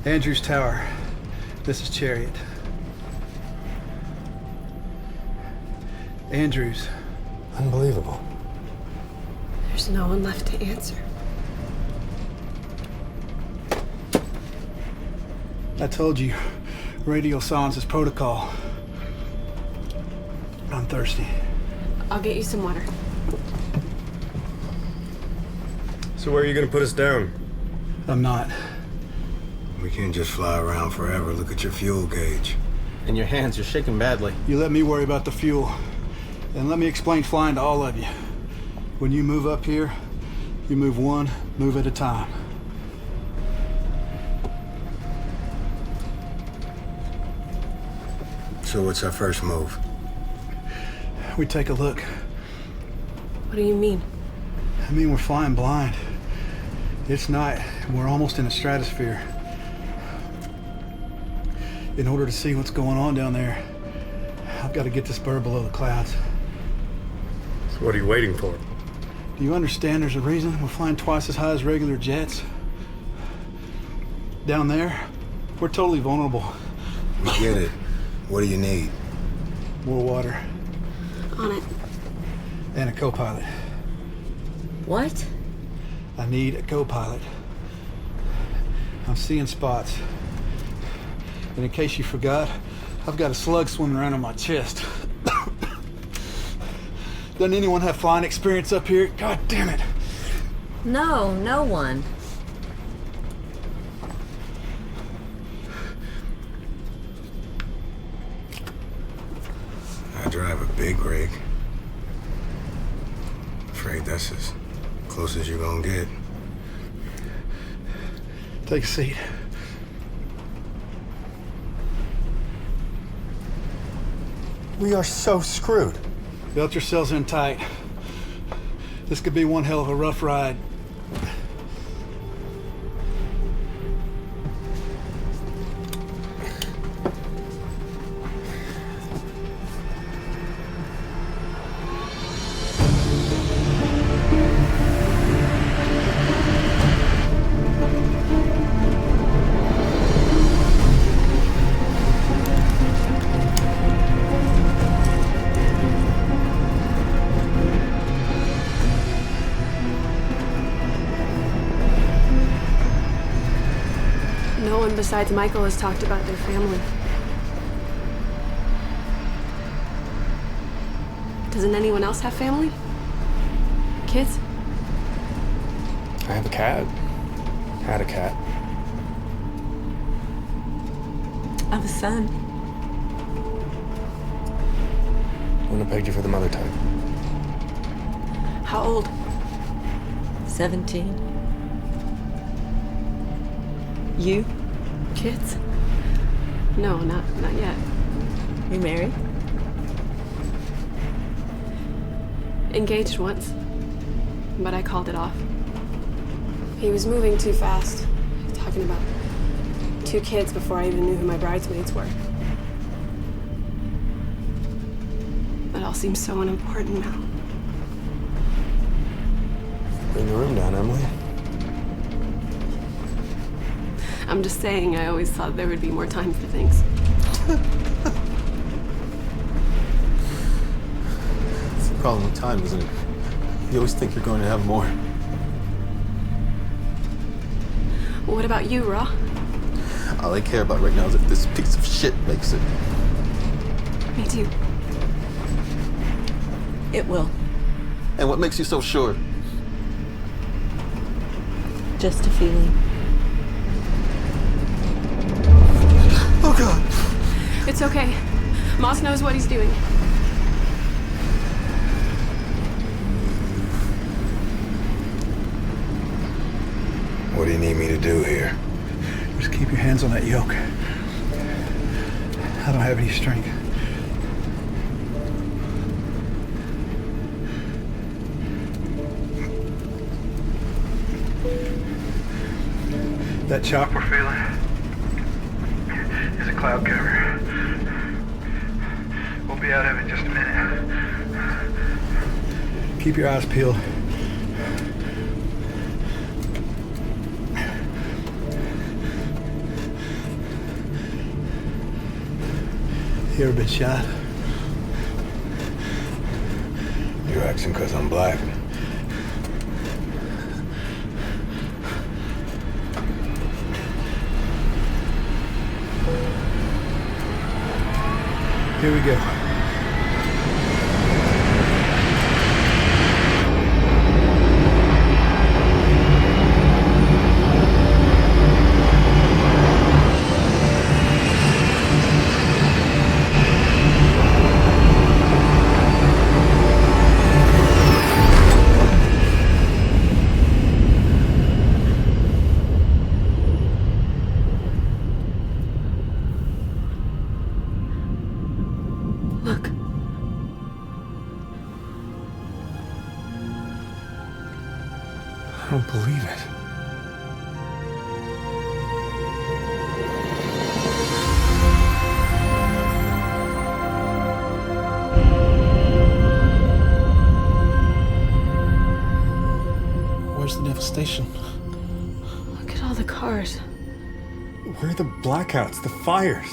Andrews Tower, this is Chariot. Andrews. Unbelievable. There's no one left to answer. I told you, radio silence is protocol. I'm thirsty. I'll get you some water. So where are you gonna put us down? I'm not. We can't just fly around forever. Look at your fuel gauge. And your hands, you're shaking badly. You let me worry about the fuel. And let me explain flying to all of you. When you move up here, you move one move at a time. So what's our first move? We take a look. What do you mean? I mean, we're flying blind. It's night, and we're almost in the stratosphere. In order to see what's going on down there, I've got to get this bird below the clouds. So what are you waiting for? Do you understand there's a reason we're flying twice as high as regular jets? Down there, we're totally vulnerable. We get it. What do you need? More water. On it. And a co-pilot. What? I need a co-pilot. I'm seeing spots. And in case you forgot, I've got a slug swimming around on my chest. Doesn't anyone have flying experience up here? God damn it. No, no one. I drive a big rig. Afraid that's as close as you're gonna get. Take a seat. We are so screwed. Belt yourselves in tight. This could be one hell of a rough ride. No one besides Michael has talked about their family. Doesn't anyone else have family? Kids? I have a cat. Had a cat. I have a son. Wouldn't have pegged you for the mother type. How old? 17. You? Kids? No, not yet. You married? Engaged once, but I called it off. He was moving too fast, talking about 2 kids before I even knew who my bridesmaids were. It all seems so unimportant now. Bring the room down, Emily. I'm just saying, I always thought there would be more time for things. It's the problem with time, isn't it? You always think you're going to have more. What about you, Ra? All I care about right now is if this piece of shit makes it. Me too. It will. And what makes you so sure? Just a feeling. Oh, God. It's okay. Moss knows what he's doing. What do you need me to do here? Just keep your hands on that yoke. I don't have any strength. That chop we're feeling is a cloud cover. We'll be out of it in just a minute. Keep your eyes peeled. You ever been shot? You're asking because I'm black. Here we go. I don't believe it. Where's the devastation? Look at all the cars. Where are the blackouts, the fires?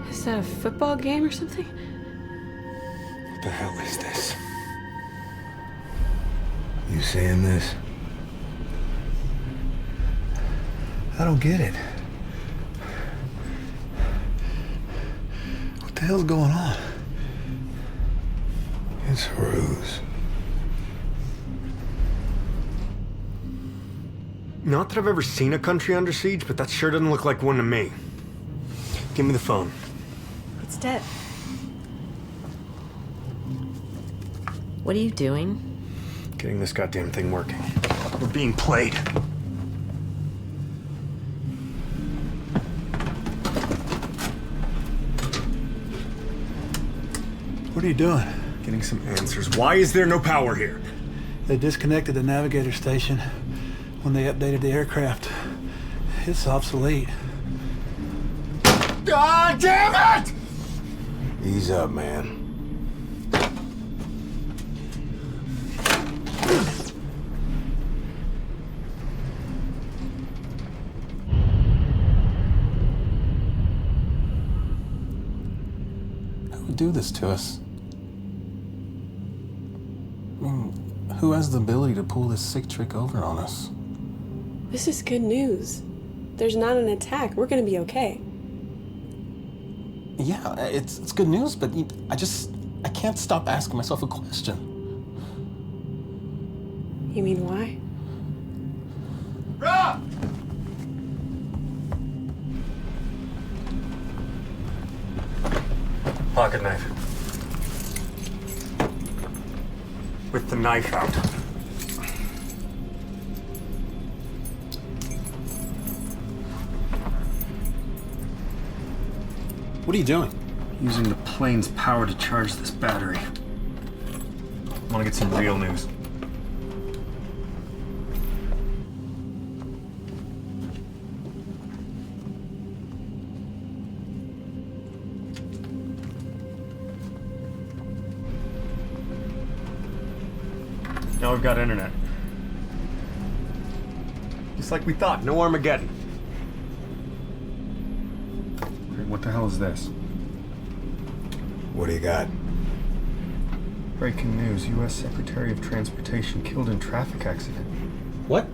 Is that a football game or something? What the hell is this? You seeing this? I don't get it. What the hell's going on? It's a ruse. Not that I've ever seen a country under siege, but that sure doesn't look like one to me. Give me the phone. It's dead. What are you doing? Getting this goddamn thing working. We're being played. What are you doing? Getting some answers. Why is there no power here? They disconnected the navigator station when they updated the aircraft. It's obsolete. God damn it! Ease up, man. Who would do this to us? I mean, who has the ability to pull this sick trick over on us? This is good news. There's not an attack. We're gonna be okay. Yeah, it's good news, but I can't stop asking myself a question. You mean why? Rob! Pocket knife. With the knife out. What are you doing? Using the plane's power to charge this battery. I want to get some real news. Now we've got internet. Just like we thought, no Armageddon. Hey, what the hell is this? What do you got? Breaking news, U.S. Secretary of Transportation killed in traffic accident. What?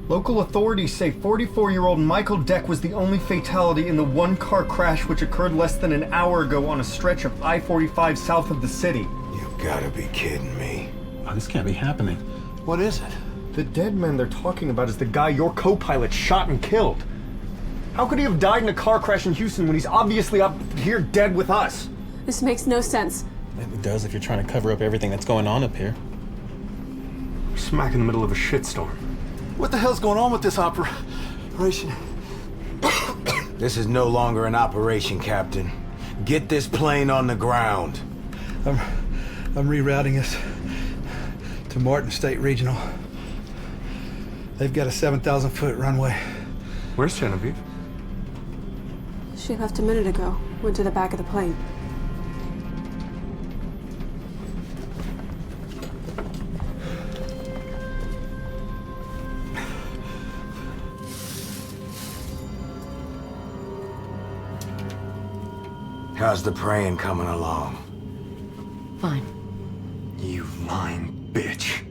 Local authorities say 44-year-old Michael Deck was the only fatality in the one-car crash which occurred less than an hour ago on a stretch of I-45 south of the city. You gotta be kidding me. Oh, this can't be happening. What is it? The dead man they're talking about is the guy your co-pilot shot and killed. How could he have died in a car crash in Houston when he's obviously up here dead with us? This makes no sense. It does if you're trying to cover up everything that's going on up here. We're smack in the middle of a shitstorm. What the hell's going on with this operation? This is no longer an operation, Captain. Get this plane on the ground. I'm rerouting us to Martin State Regional. They've got a 7,000-foot runway. Where's Genevieve? She left a minute ago. Went to the back of the plane. How's the praying coming along? Fine. You lying bitch.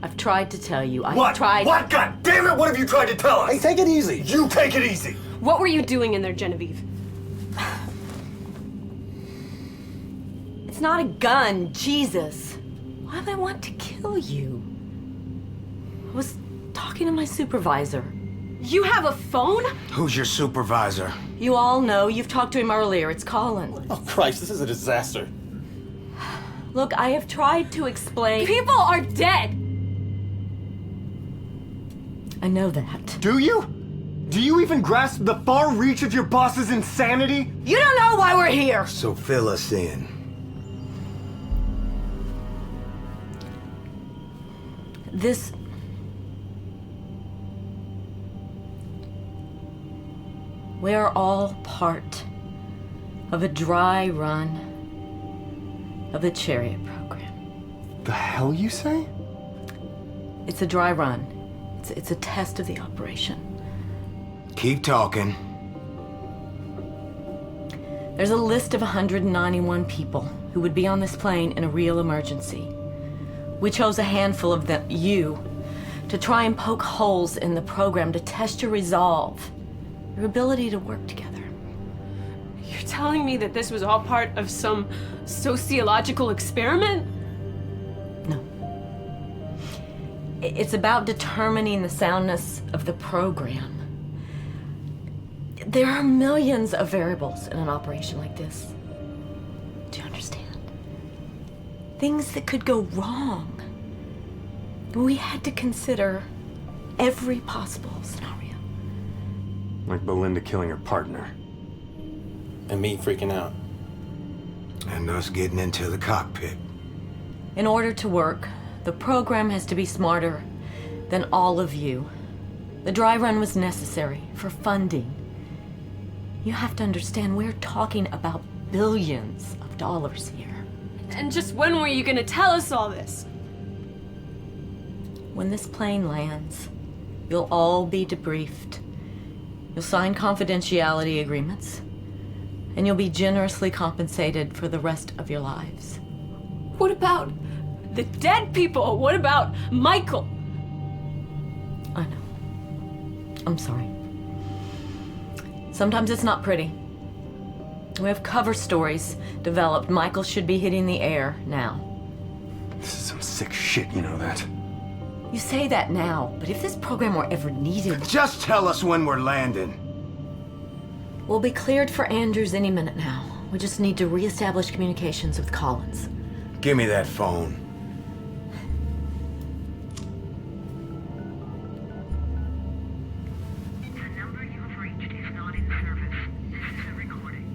I've tried to tell you. What? I've tried. What? God damn it! What have you tried to tell us? Hey, take it easy. You take it easy. What were you doing in there, Genevieve? It's not a gun, Jesus. Why would I want to kill you? I was talking to my supervisor. You have a phone? Who's your supervisor? You all know, you've talked to him earlier, it's Colin. Oh, Christ, this is a disaster. Look, I have tried to explain. People are dead! I know that. Do you? Do you even grasp the far reach of your boss's insanity? You don't know why we're here! So fill us in. This... We are all part of a dry run of the Chariot program. The hell you say? It's a dry run. It's a test of the operation. Keep talking. There's a list of 191 people who would be on this plane in a real emergency. We chose a handful of them, you, to try and poke holes in the program to test your resolve, your ability to work together. You're telling me that this was all part of some sociological experiment? No. It's about determining the soundness of the program. There are millions of variables in an operation like this. Do you understand? Things that could go wrong. We had to consider every possible scenario. Like Belinda killing her partner. And me freaking out. And us getting into the cockpit. In order to work, the program has to be smarter than all of you. The dry run was necessary for funding. You have to understand, we're talking about billions of dollars here. And just when were you gonna tell us all this? When this plane lands, you'll all be debriefed. You'll sign confidentiality agreements, and you'll be generously compensated for the rest of your lives. What about the dead people? What about Michael? I know. I'm sorry. Sometimes it's not pretty. We have cover stories developed. Michael should be hitting the air now. This is some sick shit, you know that. You say that now, but if this program were ever needed... Just tell us when we're landing. We'll be cleared for Andrews any minute now. We just need to reestablish communications with Collins. Give me that phone. The number you have reached is not in service. This is a recording.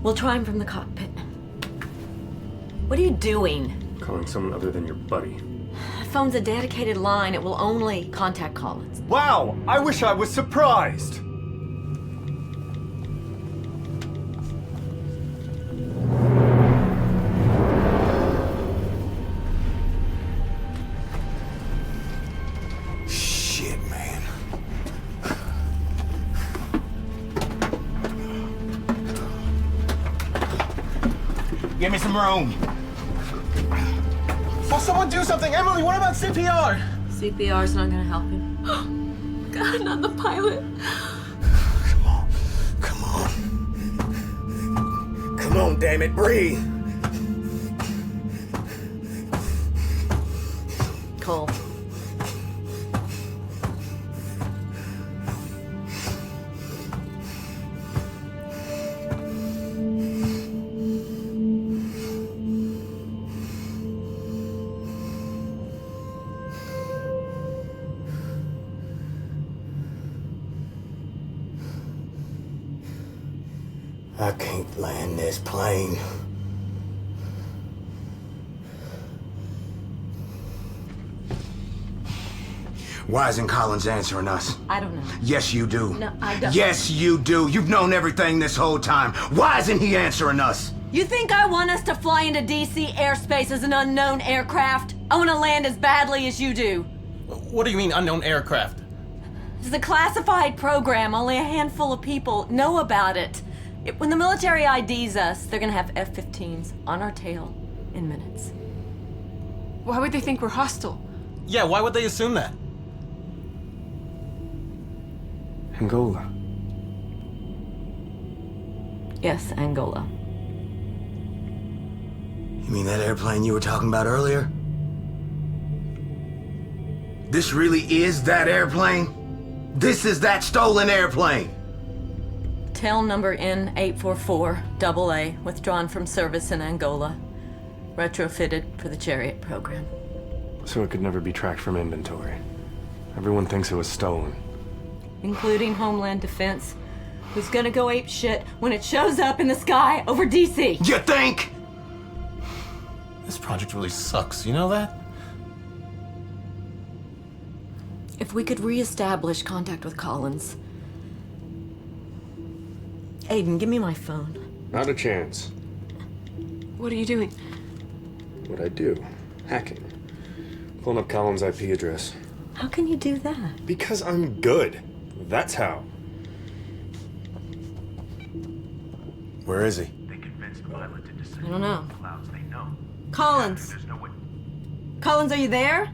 We'll try him from the cockpit. What are you doing? Calling someone other than your buddy. The phone's a dedicated line. It will only contact Collins. Wow! I wish I was surprised! Shit, man. Give me some room. Will someone do something? Emily, what about CPR? CPR's not gonna help him. God, not the pilot. Come on, damn it, breathe. Cole. I can't land this plane. Why isn't Collins answering us? I don't know. Yes, you do. No, I don't. Yes, you do. You've known everything this whole time. Why isn't he answering us? You think I want us to fly into DC airspace as an unknown aircraft? I want to land as badly as you do. What do you mean, unknown aircraft? This is a classified program. Only a handful of people know about it. When the military IDs us, they're gonna have F-15s on our tail in minutes. Why would they think we're hostile? Yeah, why would they assume that? Angola. Yes, Angola. You mean that airplane you were talking about earlier? This really is that airplane? This is that stolen airplane! Tail number N844 AA, withdrawn from service in Angola. Retrofitted for the Chariot program. So it could never be tracked from inventory. Everyone thinks it was stolen. Including Homeland Defense, who's gonna go ape shit when it shows up in the sky over DC. You think? This project really sucks, you know that? If we could re-establish contact with Collins. Aiden, give me my phone. Not a chance. What are you doing? What I do? Hacking. Pulling up Colin's IP address. How can you do that? Because I'm good. That's how. Where is he? I don't know. Collins! Collins, are you there?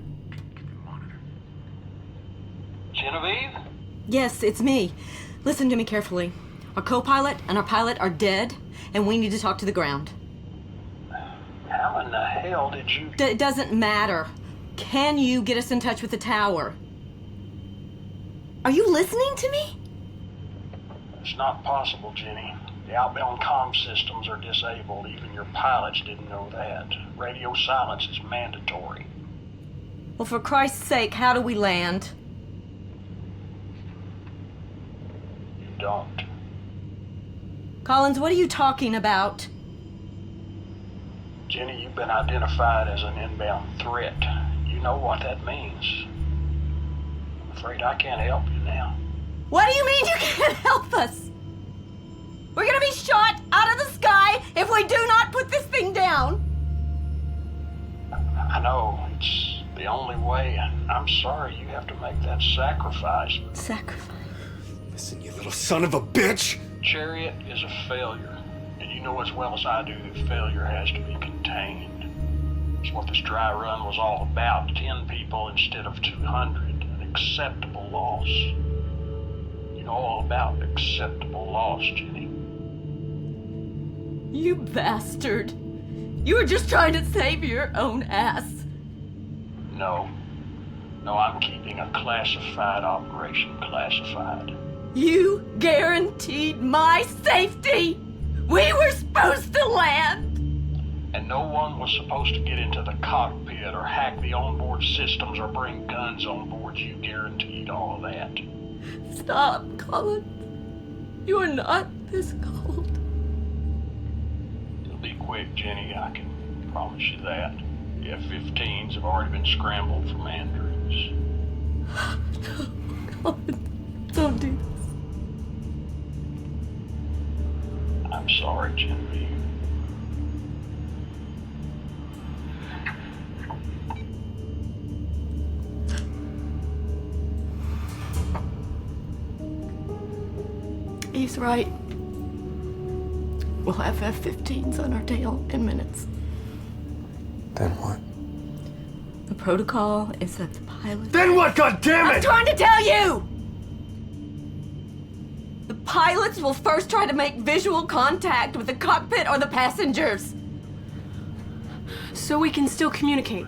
Genevieve? Yes, it's me. Listen to me carefully. Our co-pilot and our pilot are dead, and we need to talk to the ground. How in the hell did you... It doesn't matter. Can you get us in touch with the tower? Are you listening to me? It's not possible, Jenny. The outbound comm systems are disabled. Even your pilots didn't know that. Radio silence is mandatory. Well, for Christ's sake, how do we land? You don't. Collins, what are you talking about? Jenny, you've been identified as an inbound threat. You know what that means. I'm afraid I can't help you now. What do you mean you can't help us? We're gonna be shot out of the sky if we do not put this thing down. I know, it's the only way. I'm sorry you have to make that sacrifice. Sacrifice? Listen, you little son of a bitch! Chariot is a failure, and you know as well as I do that failure has to be contained. It's what this dry run was all about. 10 people instead of 200. An acceptable loss. You know all about acceptable loss, Jenny. You bastard. You were just trying to save your own ass. No. No, I'm keeping a classified operation classified. You guaranteed my safety. We were supposed to land. And no one was supposed to get into the cockpit or hack the onboard systems or bring guns on board. You guaranteed all of that. Stop, Colin. You are not this cold. It'll be quick, Jenny, I can promise you that. The F-15s have already been scrambled from Andrews. No, Colin, don't do this. I'm sorry, Genevieve. He's right. We'll have F-15s on our tail in minutes. Then what? The protocol is that the pilot... Then what, goddammit! I'm trying to tell you! The pilots will first try to make visual contact with the cockpit or the passengers. So we can still communicate.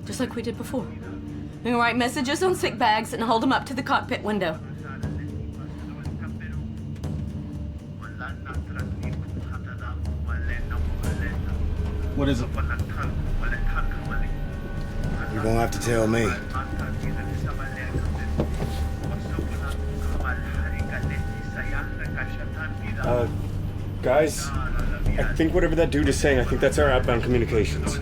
Just like we did before. We can write messages on sick bags and hold them up to the cockpit window. What is it? You won't have to tell me. Guys, I think whatever that dude is saying, I think that's our outbound communications.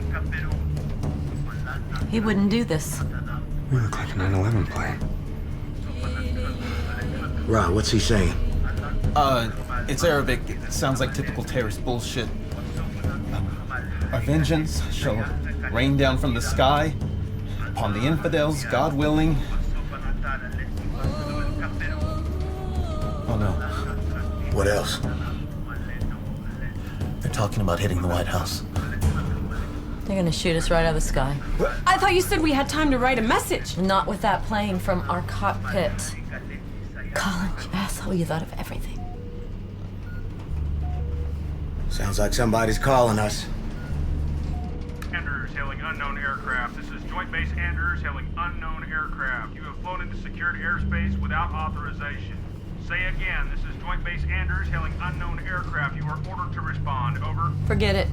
He wouldn't do this. We look like a 9/11 plane. Right, what's he saying? It's Arabic. It sounds like typical terrorist bullshit. Our vengeance shall rain down from the sky upon the infidels, God willing. Oh no. What else? They're talking about hitting the White House. They're gonna shoot us right out of the sky. I thought you said we had time to write a message. Not with that plane from our cockpit. Colin, you asshole, you thought of everything. Sounds like somebody's calling us. Anders hailing unknown aircraft. This is Joint Base Anders hailing unknown aircraft. You have flown into secured airspace without authorization. Say again, this is Joint Base Anders hailing unknown aircraft. You are ordered to respond. Over. Forget it.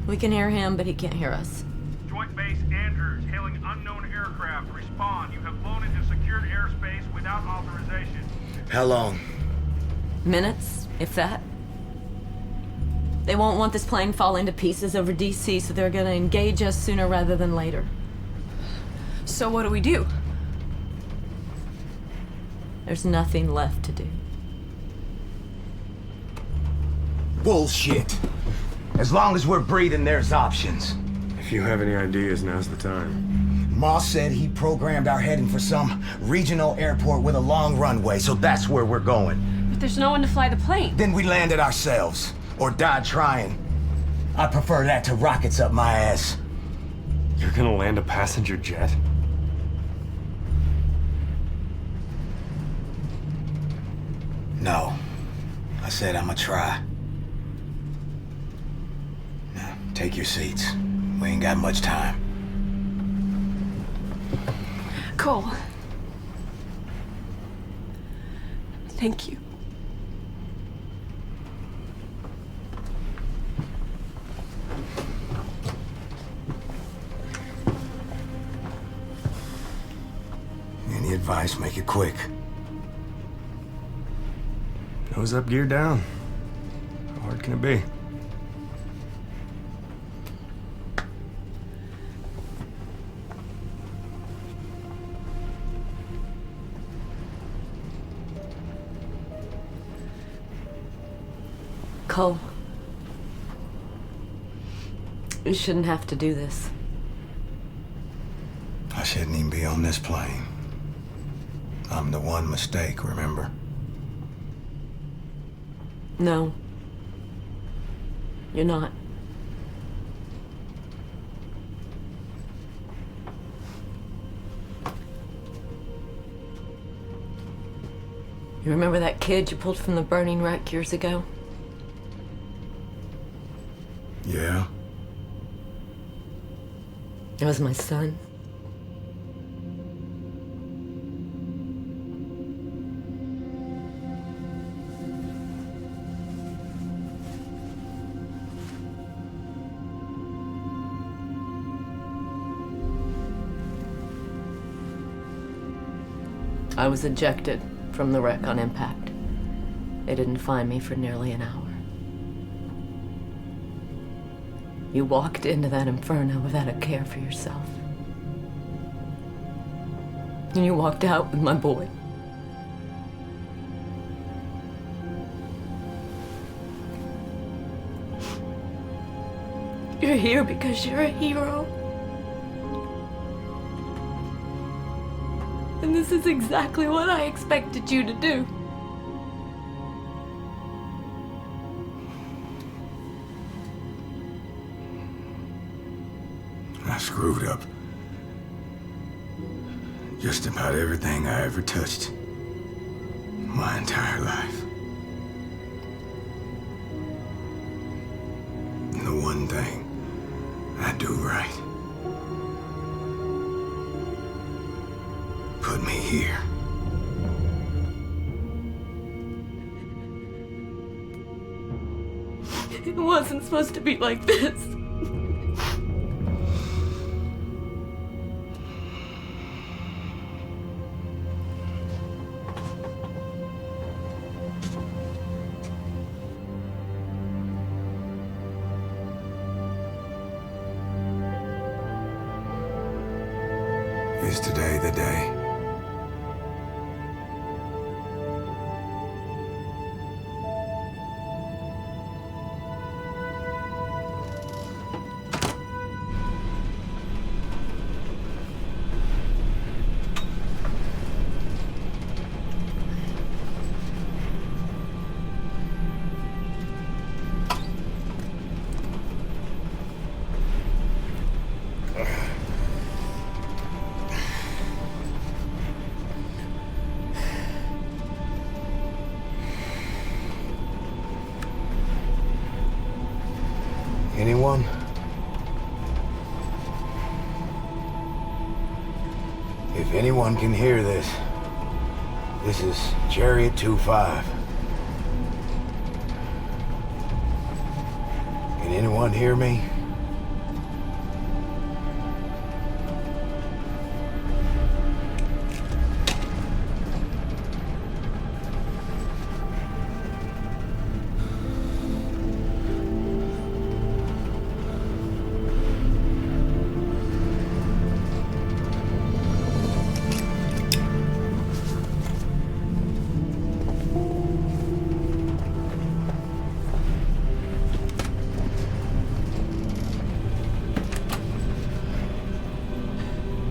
We can hear him, but he can't hear us. Joint Base Anders hailing unknown aircraft. Respond. You have flown into secured airspace without authorization. How long? Minutes, if that. They won't want this plane falling to pieces over DC, so they're gonna engage us sooner rather than later. So what do we do? There's nothing left to do. Bullshit. As long as we're breathing, there's options. If you have any ideas, now's the time. Moss said he programmed our heading for some regional airport with a long runway, so that's where we're going. But there's no one to fly the plane. Then we land it ourselves. Or die trying. I prefer that to rockets up my ass. You're gonna land a passenger jet? No. I said I'ma try. Now, take your seats. We ain't got much time. Cole. Thank you. Any advice, make it quick. Nose up, gear down. How hard can it be? Cole. You shouldn't have to do this. I shouldn't even be on this plane. I'm the one mistake, remember? No. You're not. You remember that kid you pulled from the burning wreck years ago? Yeah? It was my son. I was ejected from the wreck on impact. They didn't find me for nearly an hour. You walked into that inferno without a care for yourself. And you walked out with my boy. You're here because you're a hero. And this is exactly what I expected you to do. I screwed up. Just about everything I ever touched. My entire life. And the one thing I do right. Put me here. It wasn't supposed to be like this. Is today the day? Anyone? If anyone can hear this, this is Chariot 2-5. Can anyone hear me?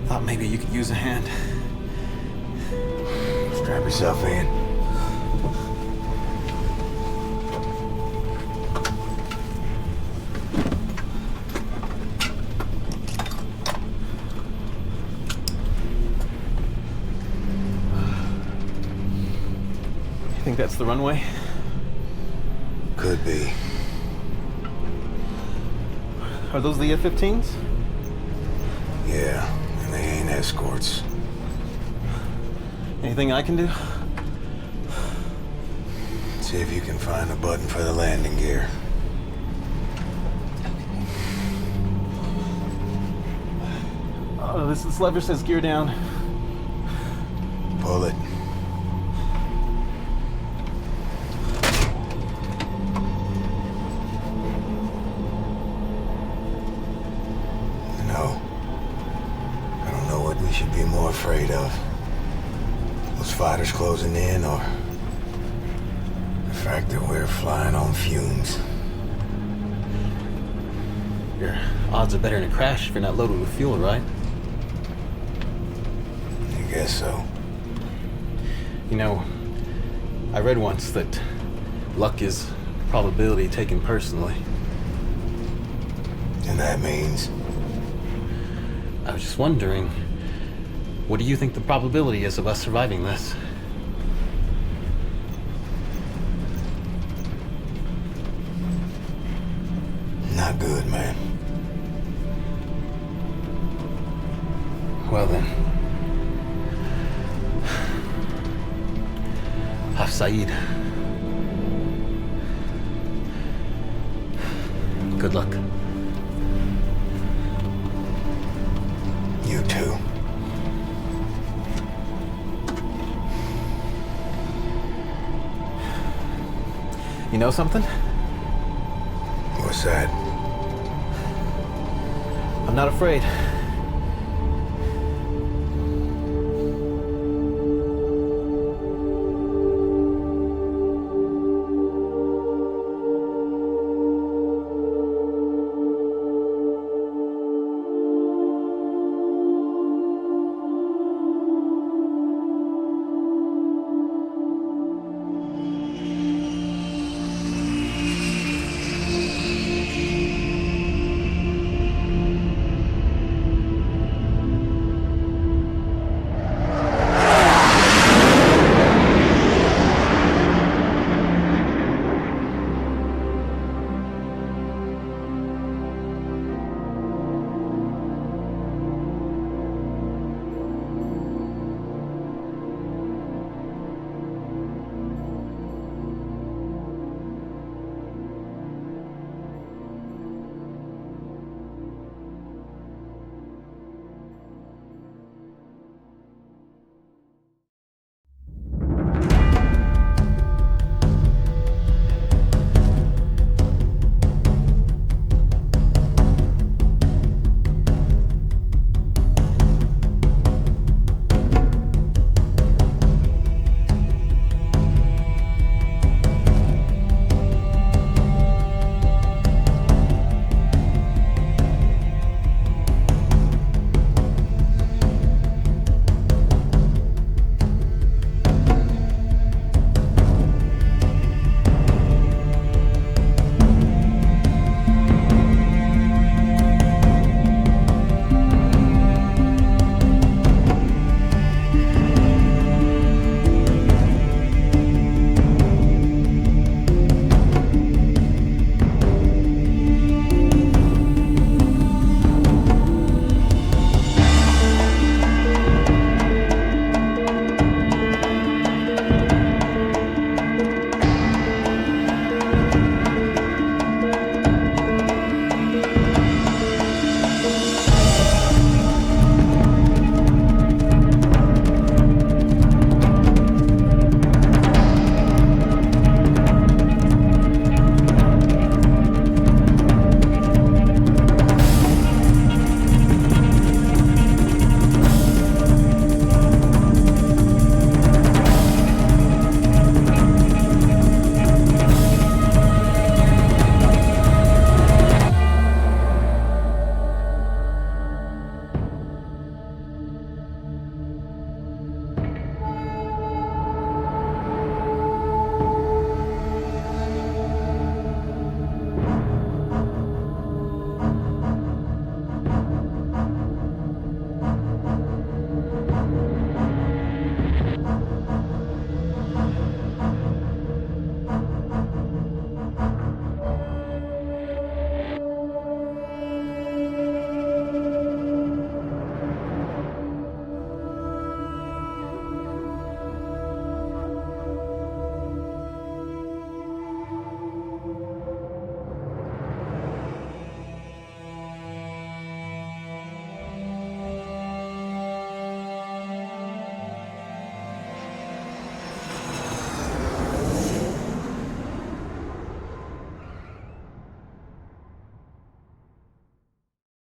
Thought maybe you could use a hand. Strap yourself in. You think that's the runway? Could be. Are those the F-15s? Yeah, and they ain't escorts. Anything I can do? See if you can find a button for the landing gear. Oh, this lever says gear down. Pull it. No. I don't know what we should be more afraid of. Those fighters closing in, or the fact that we're flying on fumes. Your odds are better in a crash if you're not loaded with fuel, right? I guess so. You know, I read once that luck is probability taken personally. And that means? I was just wondering, what do you think the probability is of us surviving this? Not good, man. Well then. Saeed. Good luck. You too. You know something? What's that? I'm not afraid.